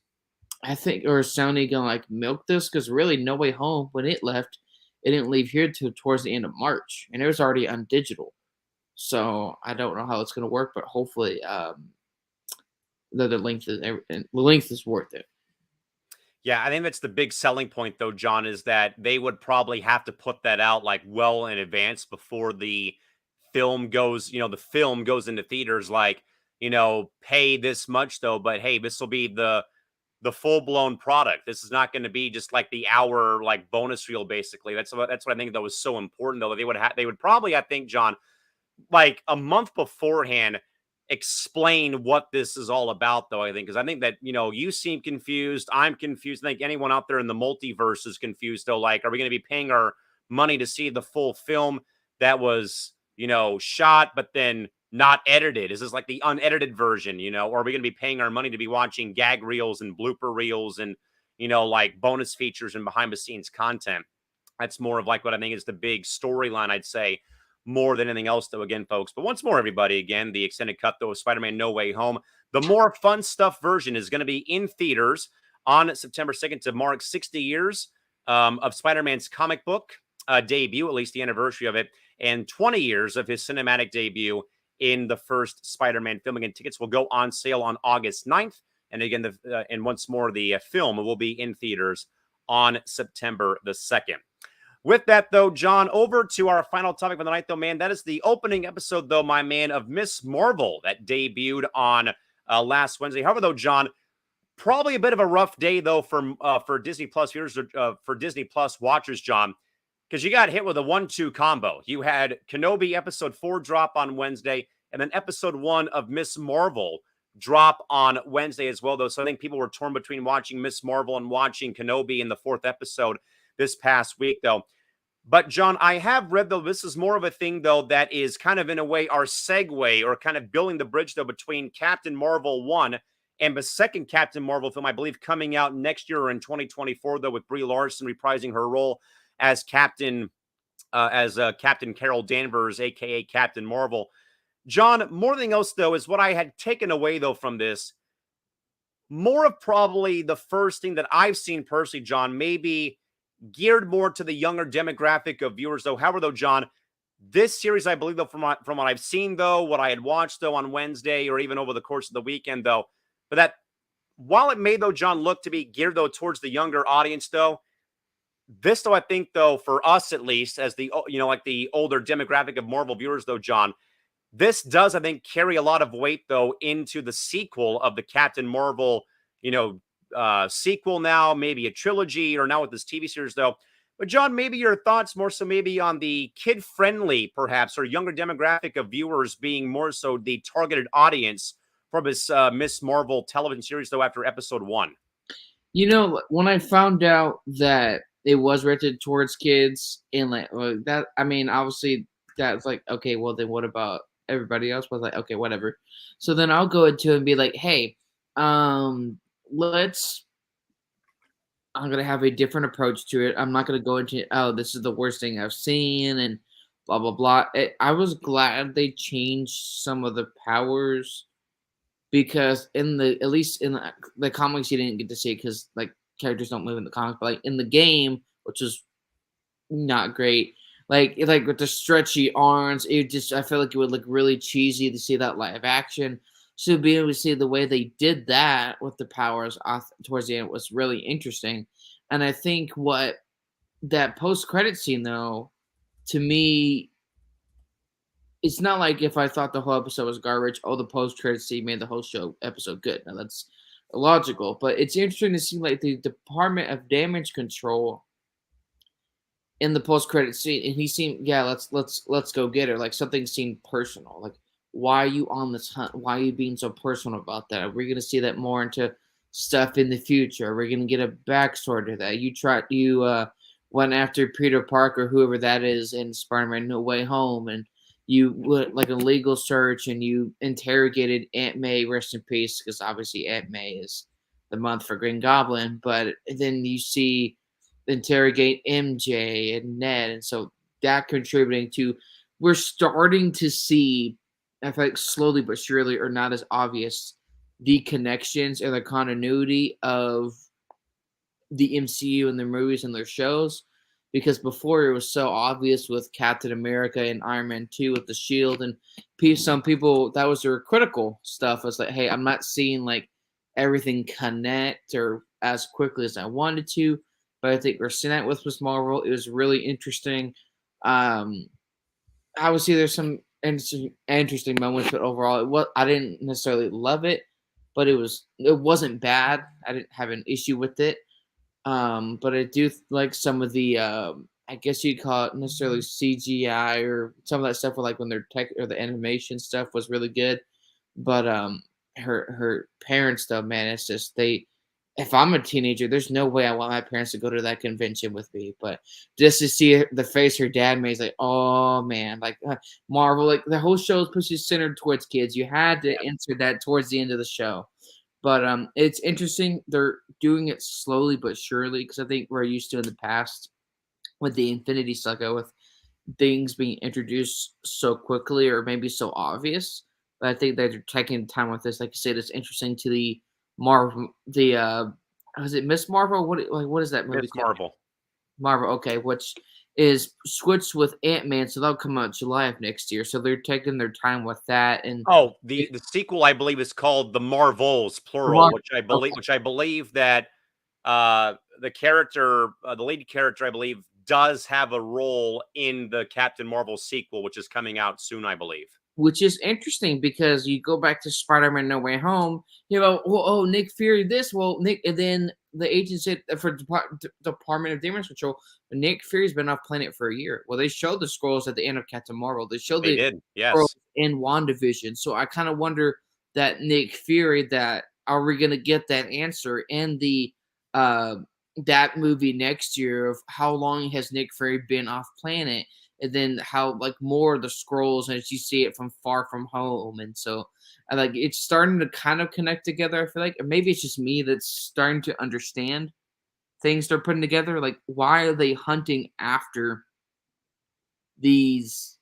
I think or is Sony gonna like milk this? Because really, No Way Home when it left, it didn't leave here till towards the end of March, and it was already on digital. So I don't know how it's gonna work, but hopefully, the length is worth it. Yeah, I think that's the big selling point, though, John, is that they would probably have to put that out like well in advance before the film goes into theaters. Like, pay this much, though, but hey, this will be the full blown product. This is not going to be just like the hour like bonus reel, basically. That's what I think that was so important, though. They would probably, I think, John, like a month beforehand, explain what this is all about, though, I think, because I think that, you seem confused. I'm confused. I think anyone out there in the multiverse is confused, though. Like, are we going to be paying our money to see the full film that was, shot, but then not edited? Is this like the unedited version, or are we going to be paying our money to be watching gag reels and blooper reels and, like bonus features and behind the scenes content? That's more of like what I think is the big storyline, I'd say, more than anything else, though, again, folks. But once more, everybody, again, the extended cut, though, of Spider-Man No Way Home, the more fun stuff version is going to be in theaters on September 2nd to mark 60 years of Spider-Man's comic book debut, at least the anniversary of it, and 20 years of his cinematic debut in the first Spider-Man film. Again, tickets will go on sale on August 9th. And again, and once more, the film will be in theaters on September the 2nd. With that, though, John, over to our final topic for the night, though, man. That is the opening episode, though, my man, of Miss Marvel that debuted on last Wednesday. However, though, John, probably a bit of a rough day, though, for Disney Plus viewers, for Disney Plus watchers, John, because you got hit with a 1-2 combo. You had Kenobi episode 4 drop on Wednesday, and then episode 1 of Miss Marvel drop on Wednesday as well, though. So I think people were torn between watching Miss Marvel and watching Kenobi in the 4th episode this past week, though. But, John, I have read, though, this is more of a thing, though, that is kind of, in a way, our segue or kind of building the bridge, though, between Captain Marvel 1 and the second Captain Marvel film, I believe, coming out next year or in 2024, though, with Brie Larson reprising her role as Captain Carol Danvers, a.k.a. Captain Marvel. John, more than anything else, though, is what I had taken away, though, from this. More of probably the first thing that I've seen personally, John, maybe geared more to the younger demographic of viewers, though. However, though, John, this series, I believe, though, from what I've seen, though, what I had watched, though, on Wednesday or even over the course of the weekend, though, but that while it may, though, John, look to be geared, though, towards the younger audience, though, this, though, I think, though, for us at least, as the, like the older demographic of Marvel viewers, though, John, this does, I think, carry a lot of weight, though, into the sequel of the Captain Marvel, sequel now, maybe a trilogy, or now with this TV series, though. But, John, maybe your thoughts more so maybe on the kid-friendly, perhaps, or younger demographic of viewers being more so the targeted audience for this Miss Marvel television series, though, after episode 1. When I found out that it was rated towards kids and like that, I mean, obviously that's like, okay, well then what about everybody else? Was like, okay, whatever. So then I'll go into it and be like, hey, let's I'm gonna have a different approach to it. I'm not gonna go into, oh, this is the worst thing I've seen and blah blah blah. I was glad they changed some of the powers because at least in the comics you didn't get to see it because like characters don't move in the comics, but like in the game, which is not great. Like with the stretchy arms, I feel like it would look really cheesy to see that live action. So being able to see the way they did that with the powers towards the end was really interesting. And I think what that post credit scene though, to me, it's not like if I thought the whole episode was garbage, oh, the post credit scene made the whole show episode good. Now that's logical, but it's interesting to see like the Department of Damage Control in the post credit scene, and he seemed, yeah, let's go get her. Like something seemed personal. Like, why are you on this hunt? Why are you being so personal about that? Are we gonna see that more into stuff in the future? Are we gonna get a backstory to that? You went after Peter Parker, whoever that is, in Spider-Man No Way Home, and you went like a legal search and you interrogated Aunt May, rest in peace, because obviously Aunt May is the month for Green Goblin. But then you see interrogate MJ and Ned, and so that contributing to, we're starting to see, I feel like slowly but surely, or not as obvious, the connections and the continuity of the MCU and their movies and their shows. Because before it was so obvious with Captain America and Iron Man 2 with the shield, and some people, that was their critical stuff. It's like, hey, I'm not seeing like everything connect or as quickly as I wanted to. But I think we're seeing that with Miss Marvel. It was really interesting. Obviously, there's some interesting moments, but overall, I didn't necessarily love it, but it wasn't bad. I didn't have an issue with it. But I do like some of the, I guess you'd call it necessarily CGI or some of that stuff, where like when their tech or the animation stuff was really good. But her parents though, man, it's just they. If I'm a teenager, there's no way I want my parents to go to that convention with me. But just to see the face her dad made, is like, oh man, like Marvel, like the whole show pushes centered towards kids. You had to answer that towards the end of the show. But it's interesting. They're doing it slowly but surely because I think we're used to in the past with the Infinity Saga with things being introduced so quickly or maybe so obvious. But I think that they're taking time with this. Like you said, it's interesting to the Marvel. The was it Miss Marvel? What is that Miss movie called? Marvel. Marvel. Okay, which is switched with Ant-Man, so that'll come out July of next year. So they're taking their time with that and. Oh, the sequel, I believe, is called The Marvels, plural, which I believe Okay. that the character, the lead character, I believe, does have a role in the Captain Marvel sequel, which is coming out soon, I believe. Which is interesting because you go back to Spider-Man No Way Home, you know, well, oh, Nick Fury this, well, Nick, and then the agent said for Department of Damage Control, Nick Fury's been off planet for a year. Well, they showed the scrolls at the end of Captain Marvel. They showed They the did, scrolls yes. in WandaVision. So I kind of wonder that Nick Fury, that are we going to get that answer in the uh that movie next year of how long has Nick Fury been off planet? And then how like more of the scrolls as you see it from Far From Home, and so I like it's starting to kind of connect together. I feel like, or maybe it's just me that's starting to understand things they're putting together. Like, why are they hunting after these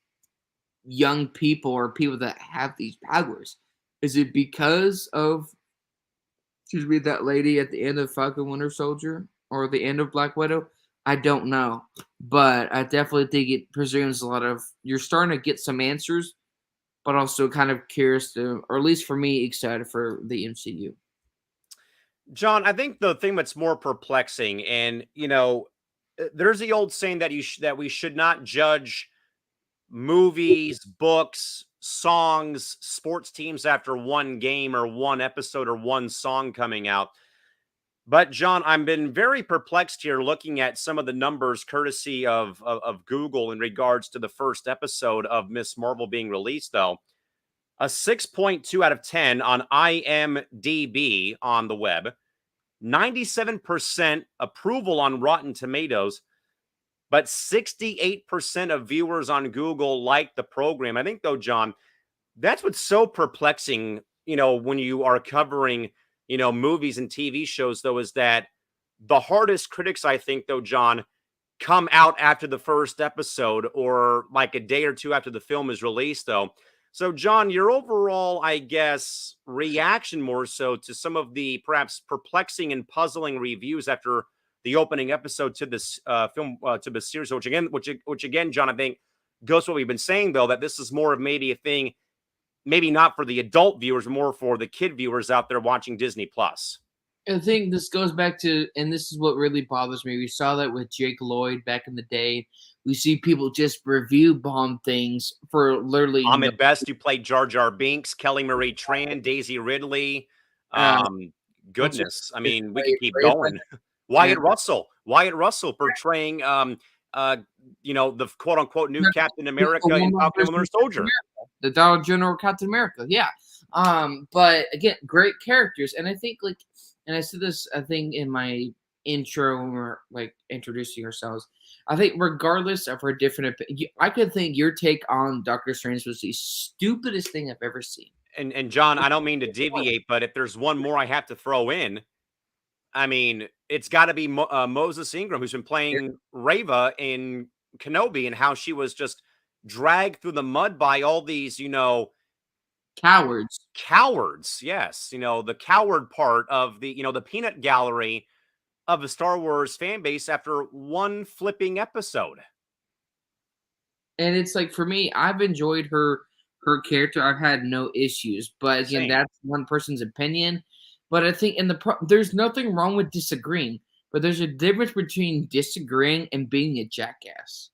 young people or people that have these powers? Is it because of, excuse me, that lady at the end of Falcon Winter Soldier or the end of Black Widow? I don't know, but I definitely think it presumes a lot of you're starting to get some answers, but also kind of curious to, or at least for me, excited for the MCU. John, I think the thing that's more perplexing, and there's the old saying that that we should not judge movies, books, songs, sports teams after one game or one episode or one song coming out. But John, I've been very perplexed here looking at some of the numbers courtesy of Google in regards to the first episode of Miss Marvel being released, though. A 6.2 out of 10 on IMDb on the web, 97% approval on Rotten Tomatoes, but 68% of viewers on Google like the program. I think, though, John, that's what's so perplexing, when you are covering, movies and TV shows, though, is that the hardest critics, I think, though, John, come out after the first episode or like a day or two after the film is released, though. So, John, your overall, I guess, reaction more so to some of the perhaps perplexing and puzzling reviews after the opening episode to this film, to the series, which again, John, I think goes to what we've been saying, though, that this is more of maybe a thing, maybe not for the adult viewers, more for the kid viewers out there watching Disney Plus. I think this goes back to, and this is what really bothers me. We saw that with Jake Lloyd back in the day. We see people just review bomb things for literally no. Ahmed Best, who played Jar Jar Binks, Kelly Marie Tran, Daisy Ridley. Uh, what's her, Goodness, I mean, we could keep going. and Wyatt Russell portraying, the quote unquote new Captain America in Falcon and Winter Soldier. The Dollar General Captain America, yeah. But again, great characters, and I think like, and I said this, I think in my intro when we're like introducing ourselves. I think regardless of our different opinion, I could think your take on Doctor Strange was the stupidest thing I've ever seen. And John, I don't mean to deviate, but if there's one more I have to throw in, I mean, it's got to be Moses Ingram, who's been playing Reva in Kenobi, and how she was just dragged through the mud by all these, Cowards. cowards. Yes, the coward part of the peanut gallery of the Star Wars fan base after one flipping episode. And it's like for me, I've enjoyed her character. I've had no issues, but again, Same. that's one person's opinion. But I think there's nothing wrong with disagreeing, but there's a difference between disagreeing and being a jackass.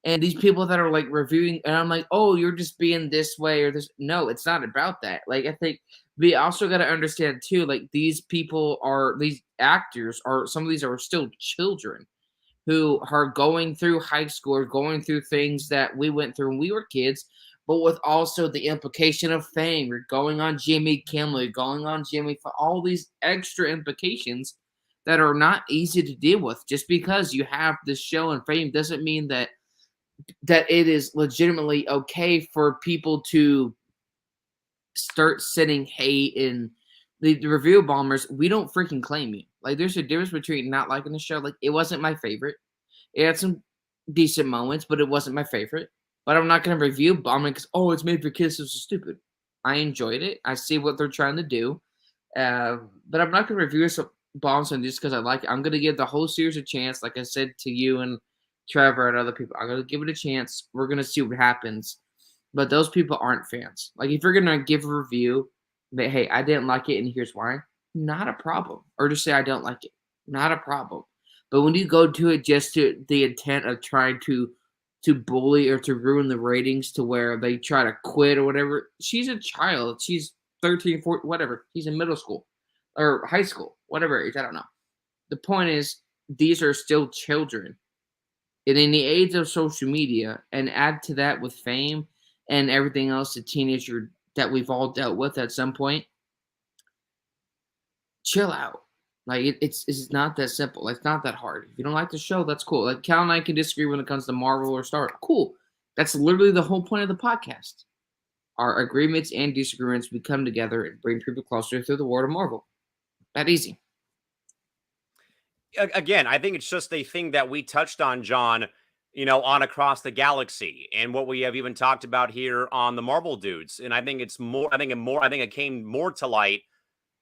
And these people that are like reviewing, and I'm like, oh, you're just being this way or this. No, it's not about that. Like, I think we also got to understand too, like these people are, these actors are, some of these are still children who are going through high school or going through things that we went through when we were kids. but with also the implication of fame. You're going on Jimmy Kimmel, you're going on Jimmy, for all these extra implications that are not easy to deal with. Just because you have this show and fame doesn't mean that it is legitimately okay for people to start sending hate. And the review bombers, we don't freaking claim you. Like, there's a difference between not liking the show. Like, it wasn't my favorite. It had some decent moments, but it wasn't my favorite. But I'm not going to review bombing because, oh, it's made for kids, so it's stupid. I enjoyed it. I see what they're trying to do. But I'm not going to review some bombs on just because I like it. I'm going to give the whole series a chance. Like I said to you and Trevor and other people, I'm going to give it a chance. We're going to see what happens. But those people aren't fans. Like, if you're going to give a review that, hey, I didn't like it and here's why, not a problem. Or just say I don't like it. Not a problem. But when you go to it just to the intent of trying to bully or to ruin the ratings to where they try to quit or whatever, she's a child. She's 13, 14, whatever. She's in middle school or high school, whatever age. I don't know. The point is, these are still children. And in the age of social media, and add to that with fame and everything else, the teenager that we've all dealt with at some point, chill out. Like, it's not that simple. It's not that hard. If you don't like the show, that's cool. Like, Cal and I can disagree when it comes to Marvel or Star. Cool. That's literally the whole point of the podcast. Our agreements and disagreements, we come together and bring people closer through the world of Marvel. That easy. Again, I think it's just a thing that we touched on, John, on Across the Galaxy, and what we have even talked about here on the Marvel Dudes. And I think it's more, I think it came more to light,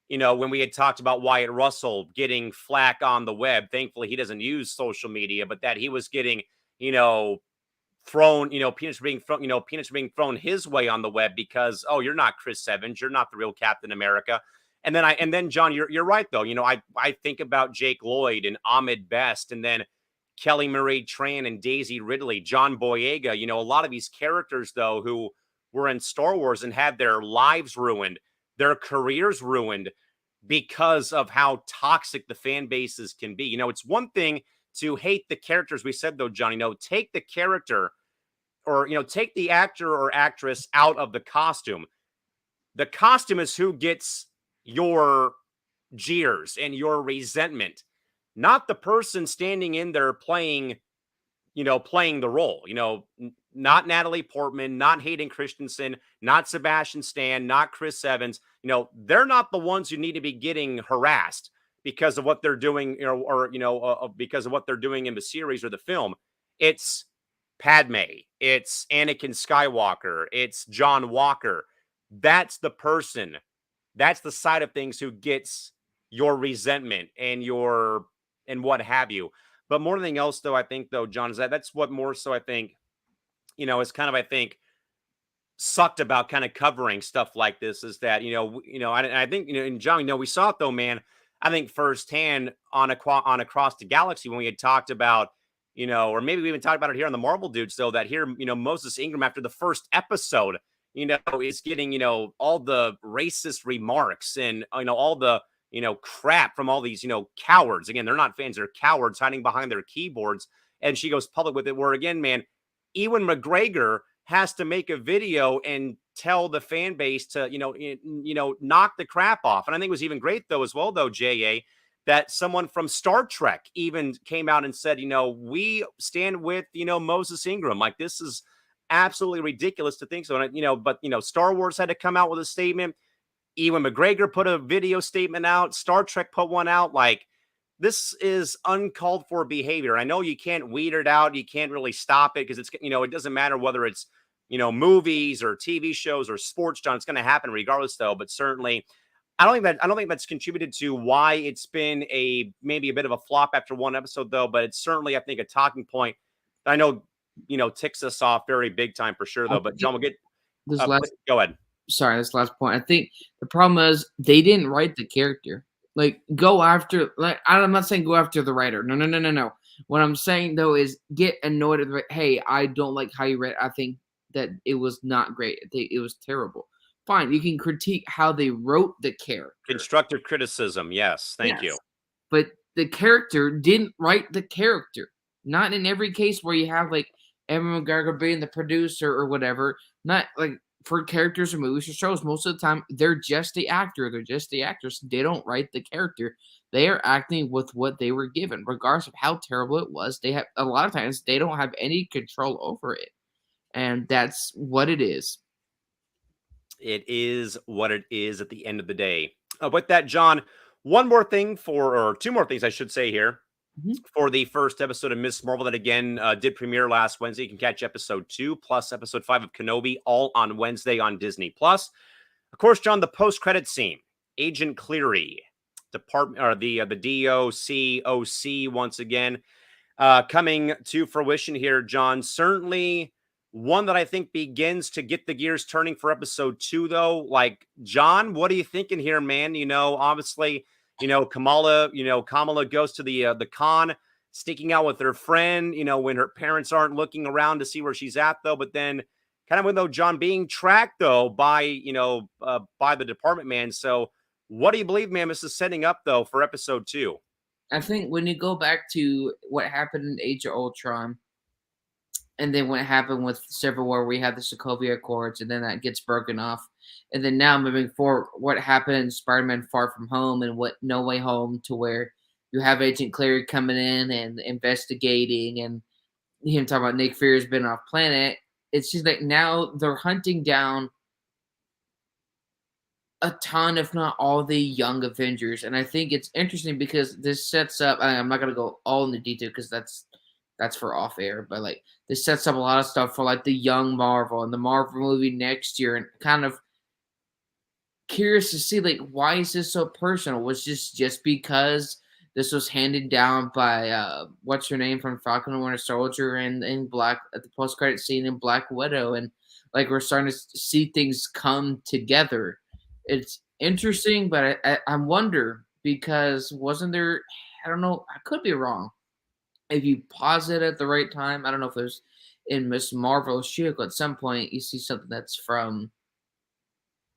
when we had talked about Wyatt Russell getting flack on the web. Thankfully, he doesn't use social media, but that he was getting, thrown, peanuts being thrown his way on the web because, oh, you're not Chris Evans, you're not the real Captain America. And then John, you're right though. I think about Jake Lloyd and Ahmed Best, and then Kelly Marie Tran and Daisy Ridley, John Boyega. A lot of these characters though who were in Star Wars and had their lives ruined, their careers ruined because of how toxic the fan bases can be. It's one thing to hate the characters. We said though, John, take the character or take the actor or actress out of the costume. The costume is who gets your jeers and your resentment, not the person standing in there playing the role. Not Natalie Portman, not Hayden Christensen, not Sebastian Stan, not Chris Evans. They're not the ones who need to be getting harassed because of what they're doing, because of what they're doing in the series or the film. It's Padme, it's Anakin Skywalker, it's John Walker. That's the person. That's the side of things who gets your resentment and what have you. But more than anything else, though, I think, though, John, is that's what more so I think, is kind of, I think, sucked about kind of covering stuff like this is that, I think, and John, we saw it, though, man, I think firsthand on Across the Galaxy when we had talked about, or maybe we even talked about it here on the Marvel Dudes, though, that here, Moses Ingram, after the first episode, is getting, all the racist remarks and, all the, crap from all these, cowards. Again, they're not fans, they're cowards hiding behind their keyboards. And she goes public with it, where again, man, Ewan McGregor has to make a video and tell the fan base to, knock the crap off. And I think it was even great though, as well, though, J.A., that someone from Star Trek even came out and said, we stand with, Moses Ingram. Like, this is absolutely ridiculous to think so. And, but, Star Wars had to come out with a statement. Ewan McGregor put a video statement out. Star Trek put one out. Like, this is uncalled for behavior. I know you can't weed it out. You can't really stop it because it's, it doesn't matter whether it's, movies or TV shows or sports, John. It's going to happen regardless, though. But certainly, I don't think that's contributed to why it's been maybe a bit of a flop after one episode, though. But it's certainly, I think, a talking point. I know, ticks us off very big time for sure, though. But John, we'll get this go ahead. Sorry, this last point. I think the problem is they didn't write the character. Like, go after, like, I'm not saying go after the writer. No. What I'm saying though is get annoyed at the, hey, I don't like how you read. I think that it was not great. I think it was terrible. Fine, you can critique how they wrote the character. Constructive criticism, yes. Thank you. But the character didn't write the character. Not in every case where you have like Evan McGregor being the producer or whatever. Not like for characters in movies or shows, most of the time they're just the actor, they're just the actress. They don't write the character. They are acting with what they were given, regardless of how terrible it was. They have a lot of times they don't have any control over it. And that's what it is. It is what it is at the end of the day. With that, John, one more thing or two more things, I should say here. Mhm. For the first episode of Miss Marvel that again did premiere last Wednesday. You can catch episode 2 plus episode 5 of Kenobi all on Wednesday on Disney Plus. Of course, John, the post-credit scene, Agent Cleary, department or the DOCOC once again coming to fruition here, John. Certainly one that I think begins to get the gears turning for episode 2, though. Like, John, what are you thinking here, man? Obviously, Kamala goes to the con, sneaking out with her friend, when her parents aren't looking around to see where she's at, though. But then kind of when, though, John being tracked, though, by the department man. So what do you believe, man, this is setting up, though, for episode 2? I think when you go back to what happened in Age of Ultron, and then what happened with Civil War, we had the Sokovia Accords, and then that gets broken off. And then now moving forward, what happened in Spider-Man Far From Home and what No Way Home, to where you have Agent Cleary coming in and investigating, and him talking about Nick Fury's been off planet. It's just like now they're hunting down a ton, if not all, the young Avengers. And I think it's interesting because this sets up. I'm not gonna go all into detail because that's for off air, but like this sets up a lot of stuff for like the young Marvel and the Marvel movie next year, and kind of curious to see like why is this so personal? Was this just because this was handed down by what's her name from Falcon and Winter Soldier and Black at the post credit scene in Black Widow, and like we're starting to see things come together. It's interesting, but I wonder because wasn't there? I don't know. I could be wrong. If you pause it at the right time, I don't know if there's in Miss Marvel Shield at some point you see something that's from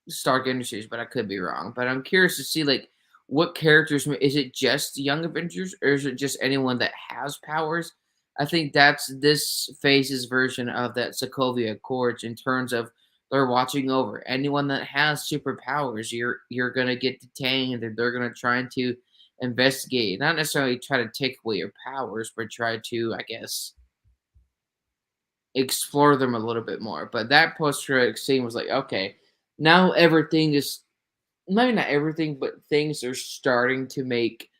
Stark Industries, but I could be wrong. But I'm curious to see like what characters is it just Young Avengers or is it just anyone that has powers? I think that's this phase's version of that Sokovia Accords in terms of they're watching over anyone that has superpowers. You're gonna get detained, and they're gonna try to investigate, not necessarily try to take away your powers, but try to, I guess, explore them a little bit more. But that post-credit scene was like, okay, now everything is maybe not everything, but things are starting to make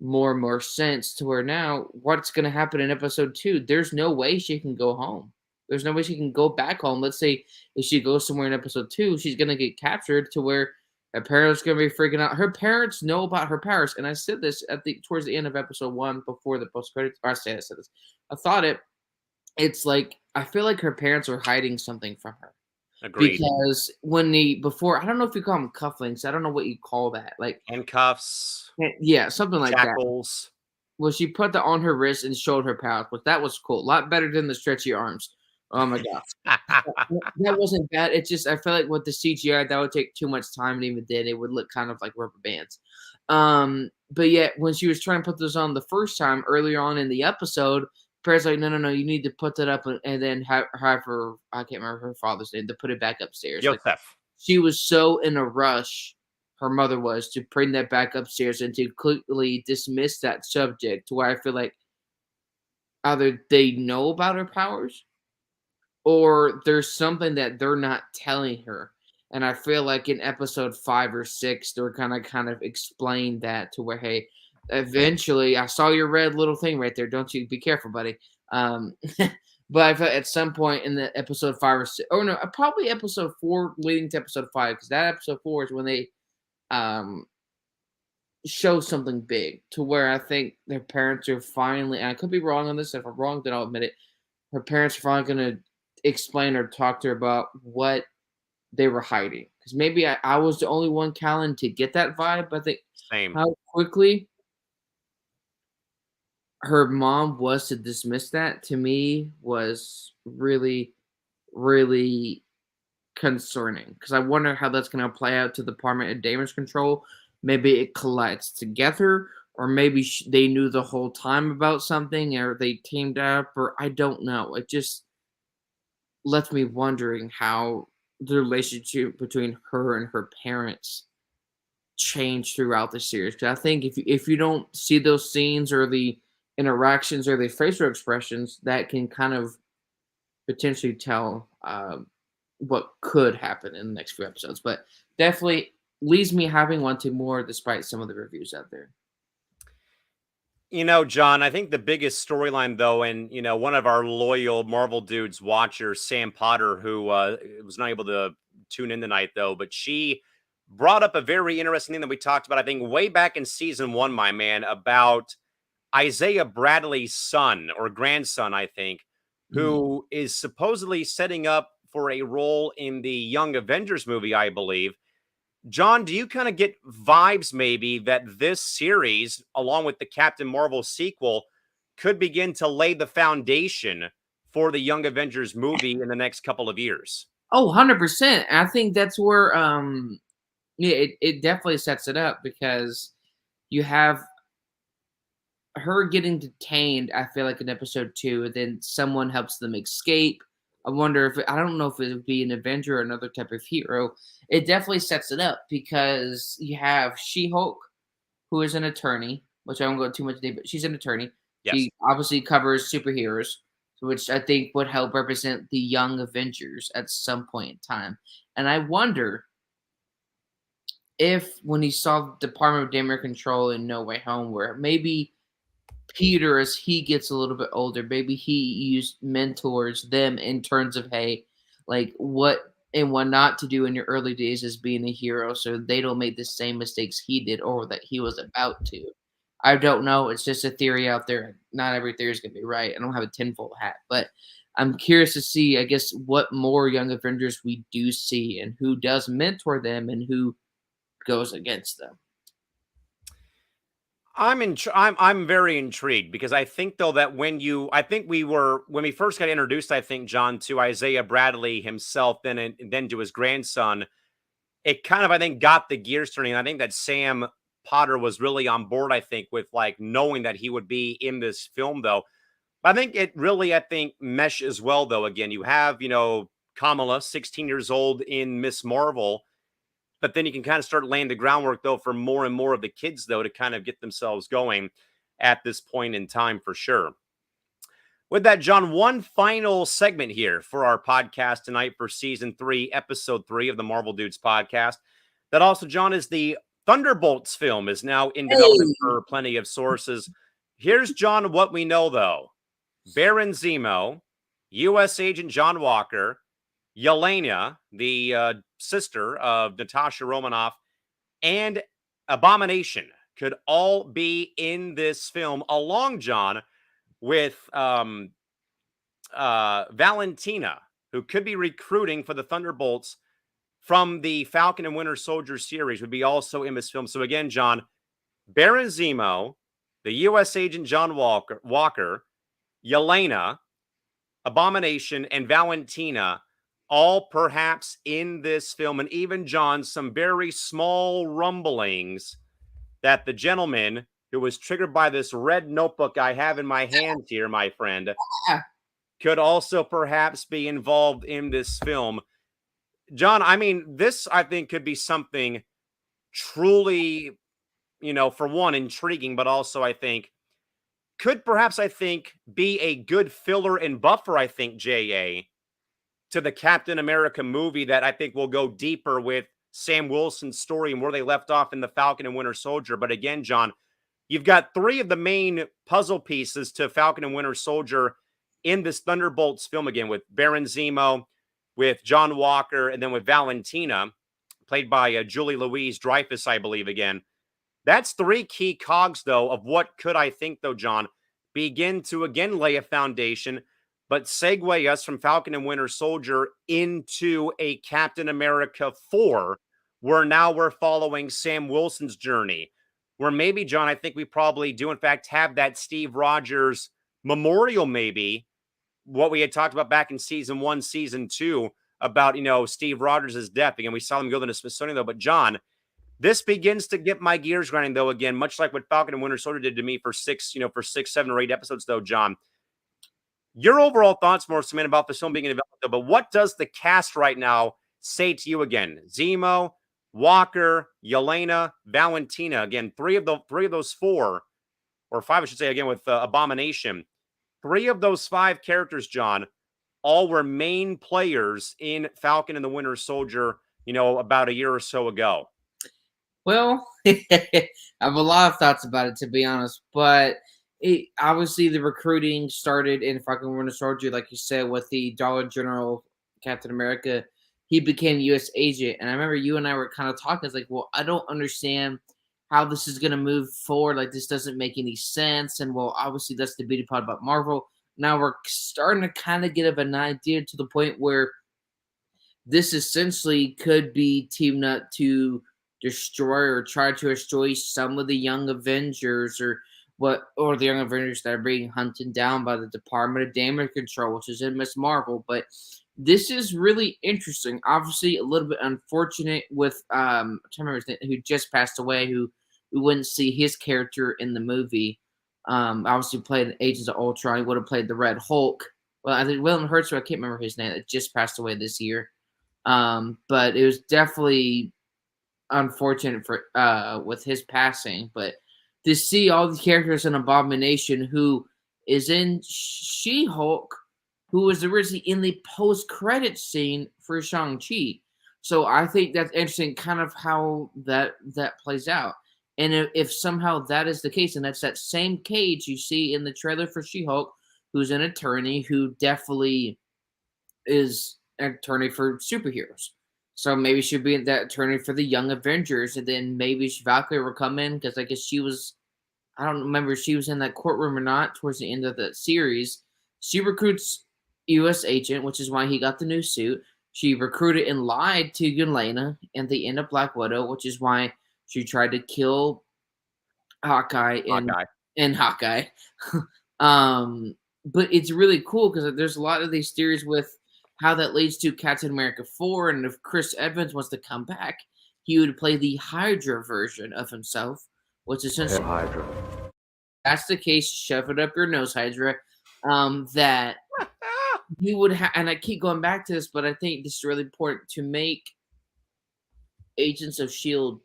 more and more sense to where now what's going to happen in episode 2? There's no way she can go home. There's no way she can go back home. Let's say if she goes somewhere in episode 2, she's going to get captured to where her parents going to be freaking out. Her parents know about her powers, and I said this at the towards the end of episode 1 before the post credits. I said this. I thought it. It's like I feel like her parents are hiding something from her. Agreed. Because when before, I don't know if you call them cufflinks. I don't know what you call that. Like, Handcuffs, yeah, something like that. shackles. Well, she put that on her wrist and showed her powers, but that was cool. A lot better than the stretchy arms. Oh my god, that wasn't bad. It's just I feel like with the CGI that would take too much time, and even then it would look kind of like rubber bands. But yet when she was trying to put those on the first time earlier on in the episode, Per's like, no, you need to put that up and then have her. I can't remember her father's name to put it back upstairs. Like, Yosef. she was so in a rush. Her mother was to bring that back upstairs and to quickly dismiss that subject to where I feel like either they know about her powers or there's something that they're not telling her. And I feel like in episode 5 or 6, they're kind of explain that to where, hey, eventually, I saw your red little thing right there. Don't you be careful, buddy. But I felt at some point in the episode 5 or 6, or no, probably episode 4 leading to episode 5, because that episode 4 is when they show something big to where I think their parents are finally, and I could be wrong on this. If I'm wrong, then I'll admit it. Her parents are finally going to explain or talk to her about what they were hiding. Because maybe I was the only one, Callan, to get that vibe. I think Same. how quickly her mom was to dismiss that, to me, was really, really concerning. Because I wonder how that's going to play out to the Department of Damage Control. Maybe it collides together, or maybe they knew the whole time about something, or they teamed up, or I don't know. It just lets me wondering how the relationship between her and her parents changed throughout the series. 'Cause I think if you don't see those scenes or the interactions or the facial expressions, that can kind of potentially tell what could happen in the next few episodes. But definitely leaves me having wanted more, despite some of the reviews out there. John, I think the biggest storyline, though, and one of our loyal Marvel dudes watchers, Sam Potter, who was not able to tune in tonight, though, but she brought up a very interesting thing that we talked about, I think, way back in season one, my man, about Isaiah Bradley's son or grandson, I think, Mhm. who is supposedly setting up for a role in the Young Avengers movie, I believe. John, do you kind of get vibes maybe that this series, along with the Captain Marvel sequel, could begin to lay the foundation for the Young Avengers movie in the next couple of years? Oh, 100%. I think that's where yeah, it definitely sets it up because you have her getting detained, I feel like in episode 2, and then someone helps them escape. I wonder if I don't know if it would be an Avenger or another type of hero. It definitely sets it up because you have She-Hulk, who is an attorney, which I won't go too much deep, but she's an attorney. Yes. She obviously covers superheroes, which I think would help represent the young Avengers at some point in time. And I wonder if when he saw the Department of Damage Control in No Way Home, where maybe Peter, as he gets a little bit older, maybe he used mentors them in terms of, hey, like what and what not to do in your early days as being a hero, so they don't make the same mistakes he did or that he was about to. I don't know. It's just a theory out there. Not every theory is gonna be right. I don't have a tinfoil hat, but I'm curious to see, I guess, what more Young Avengers we do see and who does mentor them and who goes against them. I'm very intrigued because I think though that I think when we first got introduced, I think, John, to Isaiah Bradley himself, then to his grandson, it kind of, I think, got the gears turning. I think that Sam Potter was really on board, I think, with like knowing that he would be in this film, though. But I think it really, I think, meshes well, though. Again, you have, Kamala, 16 years old in Miss Marvel, but then you can kind of start laying the groundwork, though, for more and more of the kids, though, to kind of get themselves going at this point in time for sure. With that, John, one final segment here for our podcast tonight for season 3, episode 3 of the Marvel Dudes podcast. That also, John, is the Thunderbolts film is now in development Hey, for plenty of sources. Here's, John, what we know, though. Baron Zemo, U.S. Agent John Walker, Yelena, the sister of Natasha Romanoff, and Abomination could all be in this film along, John, with Valentina, who could be recruiting for the Thunderbolts from the Falcon and Winter Soldier series, would be also in this film. So again, John, Baron Zemo, the U.S. Agent John Walker, Yelena, Abomination, and Valentina, all perhaps in this film. And even, John, some very small rumblings that the gentleman who was triggered by this red notebook I have in my hand here, my friend, yeah. could also perhaps be involved in this film. John, I mean, this I think could be something truly, for one, intriguing, but also I think could perhaps, I think, be a good filler and buffer, I think, JA, to the Captain America movie that I think will go deeper with Sam Wilson's story and where they left off in the Falcon and Winter Soldier. But again, John, you've got 3 of the main puzzle pieces to Falcon and Winter Soldier in this Thunderbolts film again, with Baron Zemo, with John Walker, and then with Valentina, played by Julie Louise Dreyfus, I believe, again. That's 3 key cogs, though, of what could, I think, though, John, begin to again lay a foundation, but segue us from Falcon and Winter Soldier into a Captain America 4, where now we're following Sam Wilson's journey. Where maybe, John, I think we probably do, in fact, have that Steve Rogers memorial, maybe what we had talked about back in season 1, season 2, about, Steve Rogers' death. Again, we saw them go to the Smithsonian, though. But, John, this begins to get my gears grinding, though, again, much like what Falcon and Winter Soldier did to me for 6, 7 or 8 episodes, though, John. Your overall thoughts, more Samantha, about the film being in development, but what does the cast right now say to you again? Zemo, Walker, Yelena, Valentina. Again, three of those four, or five, I should say, again, with Abomination. Three of those five characters, John, all were main players in Falcon and the Winter Soldier, about a year or so ago. Well, I have a lot of thoughts about it, to be honest, but obviously the recruiting started in Falcon Winter Soldier, like you said, with the Dollar General Captain America. He became U.S. agent, and I remember you and I were kind of talking. It's like, well, I don't understand how this is going to move forward. Like, this doesn't make any sense. And well, obviously that's the beauty part about Marvel. Now we're starting to kind of get an idea to the point where this essentially could be teamed up to destroy or try to destroy some of the young Avengers or the young Avengers that are being hunted down by the Department of Damage Control, which is in Miss Marvel. But this is really interesting. Obviously, a little bit unfortunate with I can't remember his name, who just passed away, who we wouldn't see his character in the movie. Obviously played Agents of Ultron. He would have played the Red Hulk. Well, I think William Hurts, I can't remember his name, that just passed away this year. But it was definitely unfortunate for with his passing. But to see all these characters in Abomination, who is in She-Hulk, who was originally in the post-credit scene for Shang-Chi. So I think that's interesting, kind of how that plays out. And if somehow that is the case, and that's that same Cage you see in the trailer for She-Hulk, who's an attorney who definitely is an attorney for superheroes. So maybe she'd be that attorney for the Young Avengers, and then maybe Valkyrie will come in, because I guess she was, I don't remember if she was in that courtroom or not towards the end of the series. She recruits U.S. agent, which is why he got the new suit. She recruited and lied to Yelena in the end of Black Widow, which is why she tried to kill Hawkeye and Hawkeye. But it's really cool because there's a lot of these theories with how that leads to Captain America 4, and if Chris Evans wants to come back, he would play the Hydra version of himself, which essentially Hydra. That's the case. Shove it up your nose, Hydra. That you would have, and I keep going back to this, but I think this is really important to make Agents of Shield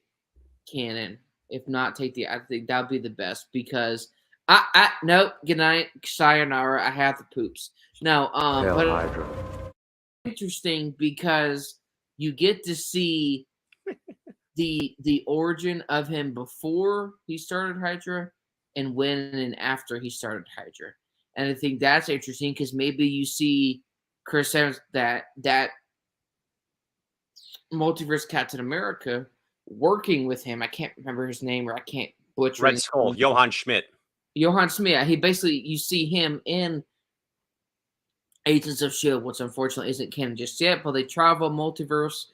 canon. If not, I think that would be the best, because nope. Good night, sayonara. I have the poops. No, but Hydra. Interesting because you get to see the origin of him before he started Hydra and when and after he started Hydra. And I think that's interesting because maybe you see Chris Evans, that multiverse Captain America, working with him. I can't remember his name, or I can't butcher Red Skull, Johann Schmidt. Johann Schmidt. He basically, you see him in Agents of S.H.I.E.L.D., which unfortunately isn't canon just yet, but they travel multiverse.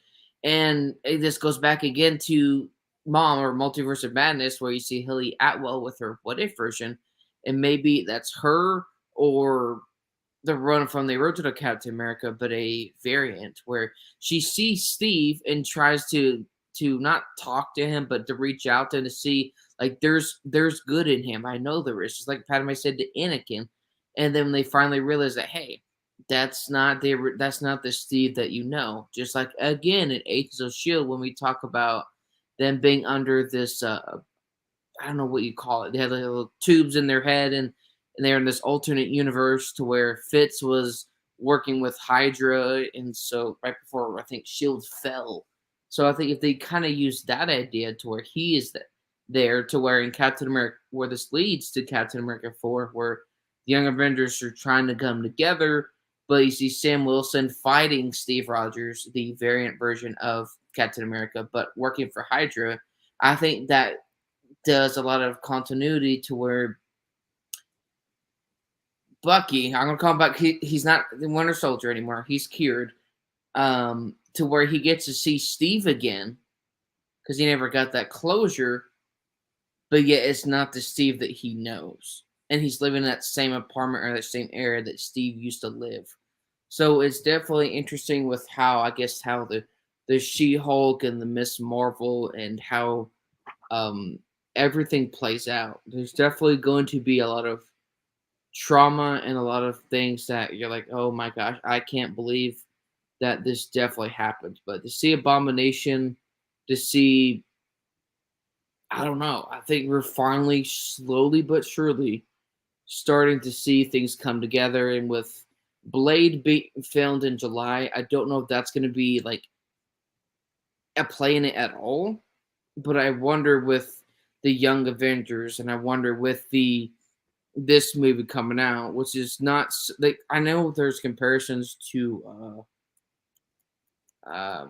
And this goes back again to Mom, or Multiverse of Madness, where you see Hilly Atwell with her What If version. And maybe that's her, or the run from the original Captain America, but a variant where she sees Steve and tries to not talk to him, but to reach out to him to see, like, there's good in him. I know there is. Just like Padme said to Anakin. And then they finally realize that, hey, that's not the Steve that you know. Just like, again, in Agents of S.H.I.E.L.D., when we talk about them being under this, I don't know what you call it. They had little tubes in their head, and they're in this alternate universe to where Fitz was working with Hydra, and so right before, I think, S.H.I.E.L.D. fell. So I think if they kind of use that idea to where he is there, to where in Captain America, where this leads to Captain America 4, where the Young Avengers are trying to come together, but you see Sam Wilson fighting Steve Rogers, the variant version of Captain America, but working for Hydra. I think that does a lot of continuity to where Bucky, I'm going to call him Bucky, he's not the Winter Soldier anymore. He's cured. To where he gets to see Steve again, because he never got that closure, but yet it's not the Steve that he knows. And he's living in that same apartment or that same area that Steve used to live. So it's definitely interesting with how the She-Hulk and the Miss Marvel and how everything plays out. There's definitely going to be a lot of trauma and a lot of things that you're like, oh my gosh, I can't believe that this definitely happened. But to see Abomination, to see, I don't know, I think we're finally slowly but surely starting to see things come together. And with Blade being filmed in July, I don't know if that's going to be like a play in it at all. But I wonder with the Young Avengers, and I wonder with this movie coming out, which is not like, I know there's comparisons to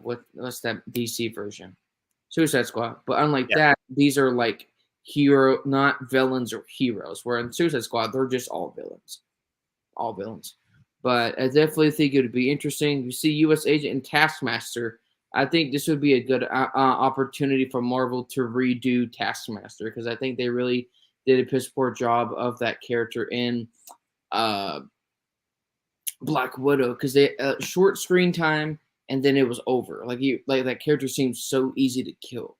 what's that DC version, Suicide Squad, but unlike Yeah. that, these are like not villains or heroes. Where in Suicide Squad, they're just all villains. But I definitely think it would be interesting. You see U.S. Agent and Taskmaster. I think this would be a good opportunity for Marvel to redo Taskmaster, because I think they really did a piss poor job of that character in uh, Black Widow, because they short screen time and then it was over. Like that character seems so easy to kill,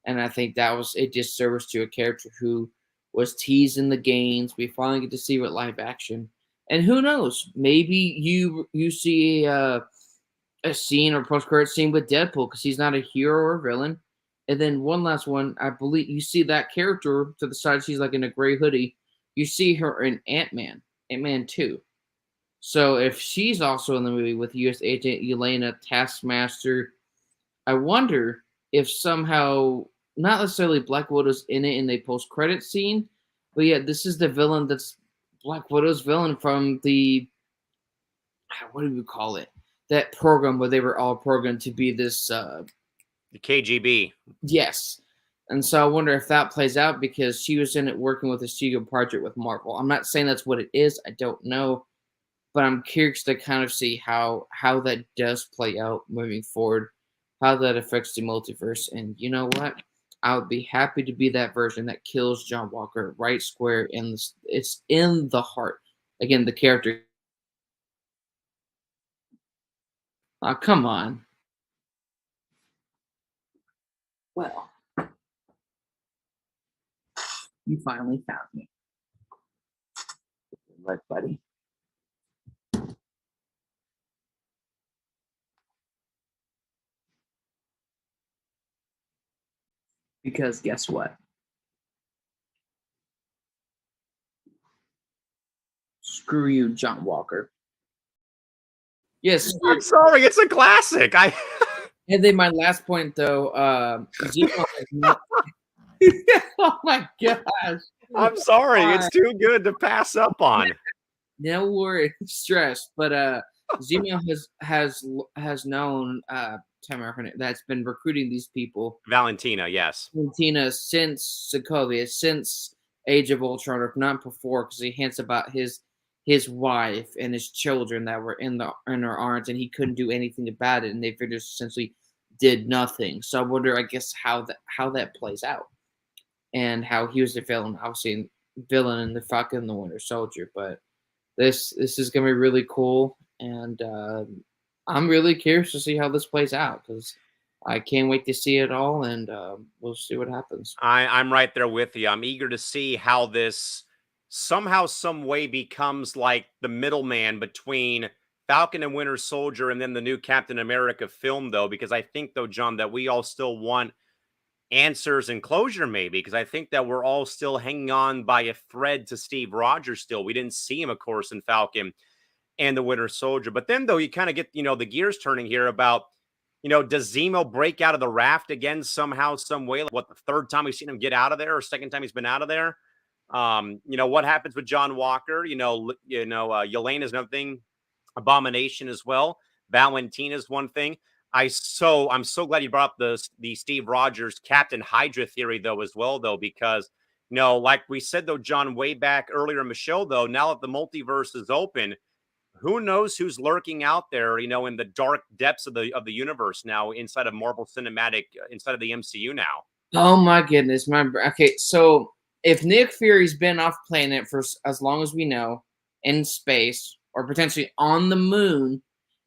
and I think that was a disservice to a character who was teased in the games. We finally get to see with live action, and who knows? Maybe you see a scene or post credit scene with Deadpool, because he's not a hero or villain. And then one last one, I believe you see that character to the side. She's like in a gray hoodie. You see her in Ant-Man 2. So if she's also in the movie with U.S. Agent Yelena, Taskmaster, I wonder if somehow not necessarily Black Widow's in it in the post-credit scene, but yeah, this is the villain that's Black Widow's villain from the, what do we call it? That program where they were all programmed to be this. The KGB. Yes. And so I wonder if that plays out, because she was in it working with a studio project with Marvel. I'm not saying that's what it is. I don't know. But I'm curious to kind of see how that does play out moving forward, how that affects the multiverse. And you know what? I would be happy to be that version that kills John Walker right square in the, it's in the heart. Again, the character. Oh, come on. Well, you finally found me. Look, buddy. Because guess what? Screw you, John Walker. Yes. I'm sorry, it's a classic. And then my last point, though, Zemo has not. Oh my gosh! I'm sorry, it's too good to pass up on. No worry, stress. But Zemo has known that's been recruiting these people. Valentina, yes. Valentina since Sokovia, since Age of Ultron, if not before, because he hints about his wife and his children that were in her arms, and he couldn't do anything about it, and they just essentially did nothing. So I wonder, I guess, how that plays out, and how he was the villain, obviously villain in the Falcon and the Winter Soldier. But this is gonna be really cool, and I'm really curious to see how this plays out, because I can't wait to see it all, and we'll see what happens. I'm right there with you. I'm eager to see how this somehow, some way becomes like the middleman between Falcon and Winter Soldier and then the new Captain America film, though, because I think, though, John, that we all still want answers and closure, maybe, because I think that we're all still hanging on by a thread to Steve Rogers still. We didn't see him, of course, in Falcon and the Winter Soldier. But then, though, you kind of get, the gears turning here about, does Zemo break out of the raft again somehow, some way? Like, what, the third time we've seen him get out of there, or second time he's been out of there? What happens with John Walker? Yelena is another thing. Abomination as well. Valentina is one thing. I'm so glad you brought up the Steve Rogers Captain Hydra theory, though, as well, though, because like we said, though, John, way back earlier in the show, though, now that the multiverse is open, who knows who's lurking out there, in the dark depths of the universe now, inside of Marvel Cinematic, inside of the MCU now. Oh my goodness, okay. So if Nick Fury's been off planet for as long as we know, in space or potentially on the moon,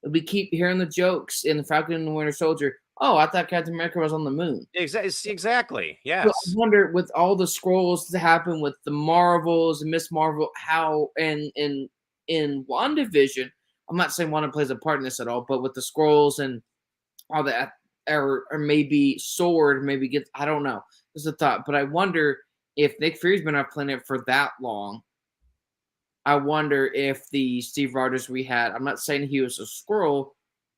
we keep hearing the jokes in the Falcon and the Winter Soldier. oh, I thought Captain America was on the moon. Exactly. So I Yes. wonder with all the scrolls that happen with the Marvels and Miss Marvel, how and in WandaVision, I'm not saying Wanda plays a part in this at all, but with the scrolls and all that, or maybe Sword, maybe gets, I don't know. This is a thought, but I wonder if Nick Fury's been on planet for that long. I wonder if the Steve Rogers we had, I'm not saying he was a scroll,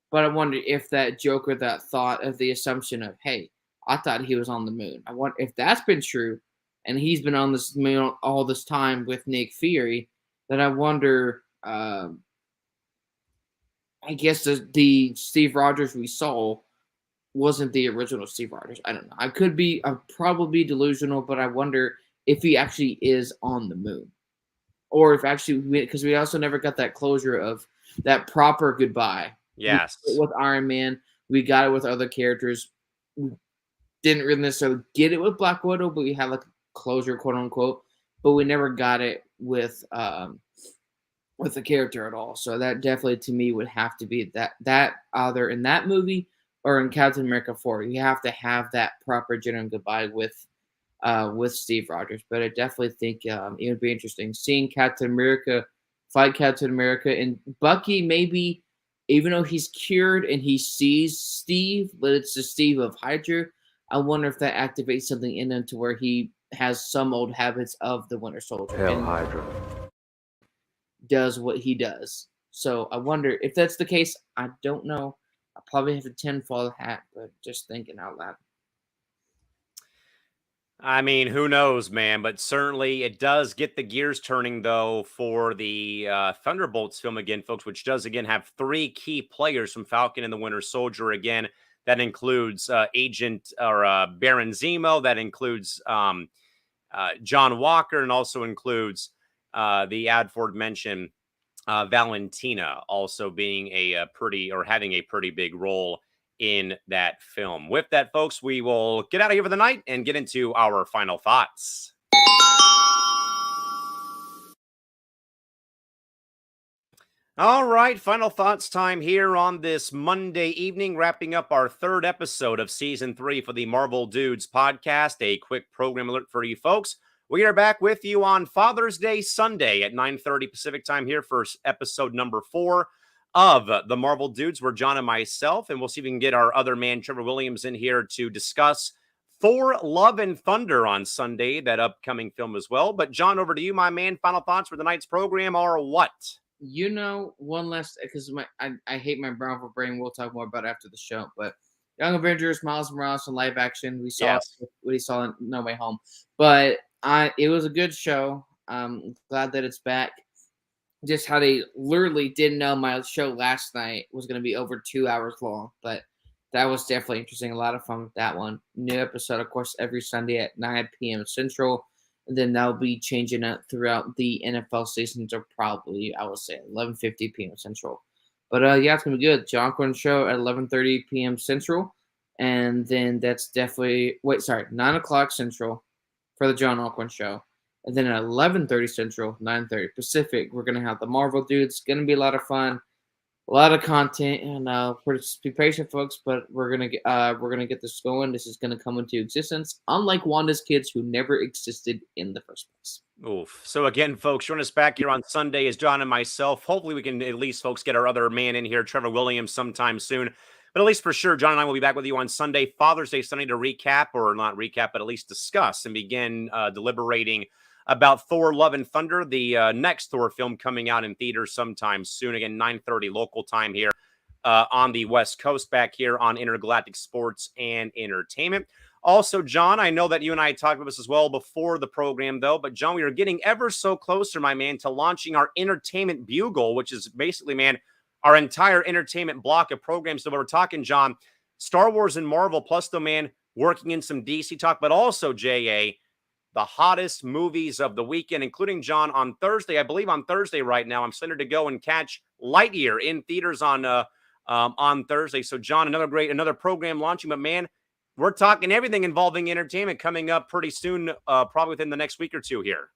but I wonder if that Joker, that thought of the assumption of, hey, I thought he was on the moon. I wonder if that's been true, and he's been on this moon all this time with Nick Fury. Then I wonder. I guess the Steve Rogers we saw wasn't the original Steve Rogers. I don't know. I'm probably delusional, but I wonder if he actually is on the moon, or if actually because we also never got that closure of that proper goodbye. Yes. With Iron Man, we got it with other characters. We didn't really necessarily get it with Black Widow, but we had like a closure, quote unquote. But we never got it with the character at all. So that definitely to me would have to be that either in that movie or in Captain America 4. You have to have that proper genuine goodbye with Steve Rogers. But I definitely think it would be interesting seeing Captain America fight Captain America and Bucky maybe, even though he's cured and he sees Steve, but it's the Steve of Hydra. I wonder if that activates something in him to where he has some old habits of the Winter Soldier. Hail And Hydra. does what he does. So I wonder if that's the case. I don't know. I probably have a tinfoil hat, but just thinking out loud. I mean, who knows, man? But certainly it does get the gears turning, though, for the Thunderbolts film again, folks, which does, again, have three key players from Falcon and the Winter Soldier. Again, that includes Agent or Baron Zemo. That includes John Walker, and also includes the Adford mentioned Valentina also being a pretty or having a pretty big role in that film. With that, folks, we will get out of here for the night and get into our final thoughts. All right, final thoughts time here on this Monday evening, wrapping up our third episode of season 3 for the Marvel Dudes podcast. A quick program alert for you folks. We are back with you on Father's Day Sunday at 9:30 Pacific time here for episode number 4 of the Marvel Dudes. We're John and myself, and we'll see if we can get our other man, Trevor Williams, in here to discuss Thor: Love and Thunder on Sunday, that upcoming film as well. But John, over to you, my man. Final thoughts for the night's program are what? You know, one last because I hate my Marvel brain. We'll talk more about it after the show. But Young Avengers, Miles Morales in live action. We saw what he saw in No Way Home, but it was a good show. I'm glad that it's back. Just how they literally didn't know my show last night was going to be over 2 hours long, but that was definitely interesting. A lot of fun with that one. New episode, of course, every Sunday at 9 p.m. Central. And then that'll be changing up throughout the NFL seasons, or probably, I would say, 11:50 p.m. Central. But yeah, it's going to be good. John Allcorn show at 11:30 p.m. Central. And then that's definitely, 9 o'clock Central for the John Allcorn show. And then at 11:30 Central, 9:30 Pacific, we're going to have the Marvel Dudes. It's going to be a lot of fun. A lot of content, and just be patient, folks. But we're gonna get this going. This is gonna come into existence, unlike Wanda's kids, who never existed in the first place. Oof. So again, folks, join us back here on Sunday as John and myself. Hopefully, we can at least, folks, get our other man in here, Trevor Williams, sometime soon. But at least for sure, John and I will be back with you on Sunday, Father's Day Sunday, to recap, or not recap, but at least discuss and begin deliberating about Thor: Love and Thunder, the next Thor film coming out in theaters sometime soon. Again, 9:30 local time here on the West Coast, back here on Intergalactic Sports and Entertainment. Also, John, I know that you and I talked about this as well before the program, though. But, John, we are getting ever so closer, my man, to launching our Entertainment Bugle, which is basically, man, our entire entertainment block of programs. So we're talking, John, Star Wars and Marvel, plus, though, man, working in some DC talk, but also, J.A., the hottest movies of the weekend, including, John, on Thursday. I believe on Thursday right now, I'm slated to go and catch Lightyear in theaters on Thursday. So, John, another program launching. But, man, we're talking everything involving entertainment coming up pretty soon, probably within the next week or two here.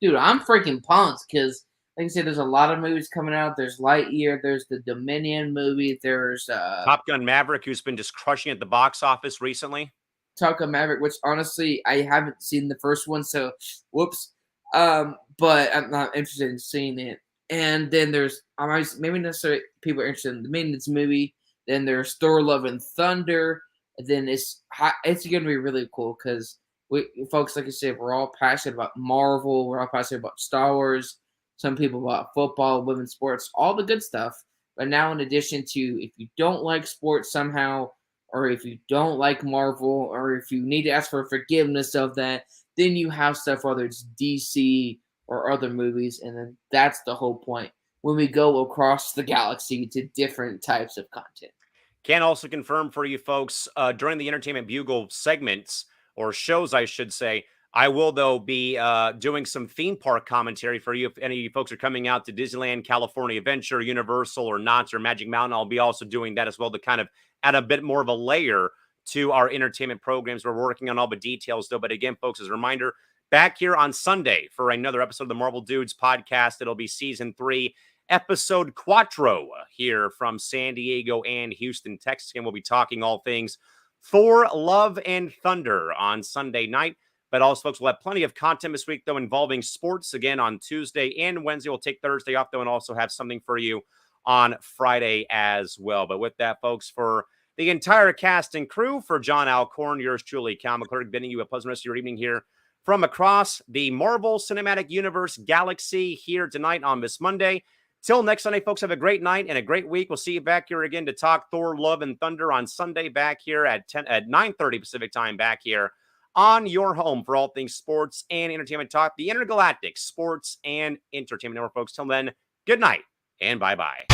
Dude, I'm freaking pumped because like I said, there's a lot of movies coming out. There's Lightyear. There's the Dominion movie. There's Top Gun Maverick, who's been just crushing at the box office recently. Top Gun Maverick, which honestly I haven't seen the first one, so whoops. But I'm not interested in seeing it. And then there's maybe necessarily people are interested in the maintenance movie. Then there's Thor: Love and Thunder. And then it's gonna be really cool because we folks, like I said, we're all passionate about Marvel. We're all passionate about Star Wars. Some people about football, women's sports, all the good stuff. But now, in addition to, if you don't like sports somehow, or if you don't like Marvel, or if you need to ask for forgiveness of that, then you have stuff, whether it's DC or other movies, and then that's the whole point when we go across the galaxy to different types of content. Can also confirm for you folks during the Entertainment Bugle segments or shows, I should say. I will, though, be doing some theme park commentary for you. If any of you folks are coming out to Disneyland, California Adventure, Universal, or Knott's, or Magic Mountain, I'll be also doing that as well to kind of add a bit more of a layer to our entertainment programs. We're working on all the details, though. But again, folks, as a reminder, back here on Sunday for another episode of the Marvel Dudes podcast. It'll be season 3, episode Quattro here from San Diego and Houston, Texas. And we'll be talking all things Thor, Love, and Thunder on Sunday night. But also, folks, we'll have plenty of content this week, though, involving sports again on Tuesday and Wednesday. We'll take Thursday off, though, and also have something for you on Friday as well. But with that, folks, for the entire cast and crew, for John Allcorn, yours truly, Callan McClurg, bidding you a pleasant rest of your evening here from across the Marvel Cinematic Universe galaxy here tonight on this Monday. Till next Sunday, folks, have a great night and a great week. We'll see you back here again to talk Thor, Love, and Thunder on Sunday back here at 9:30 Pacific time back here on your home for all things sports and entertainment talk, the Intergalactic Sports and Entertainment Network, folks. Till then, good night and bye-bye.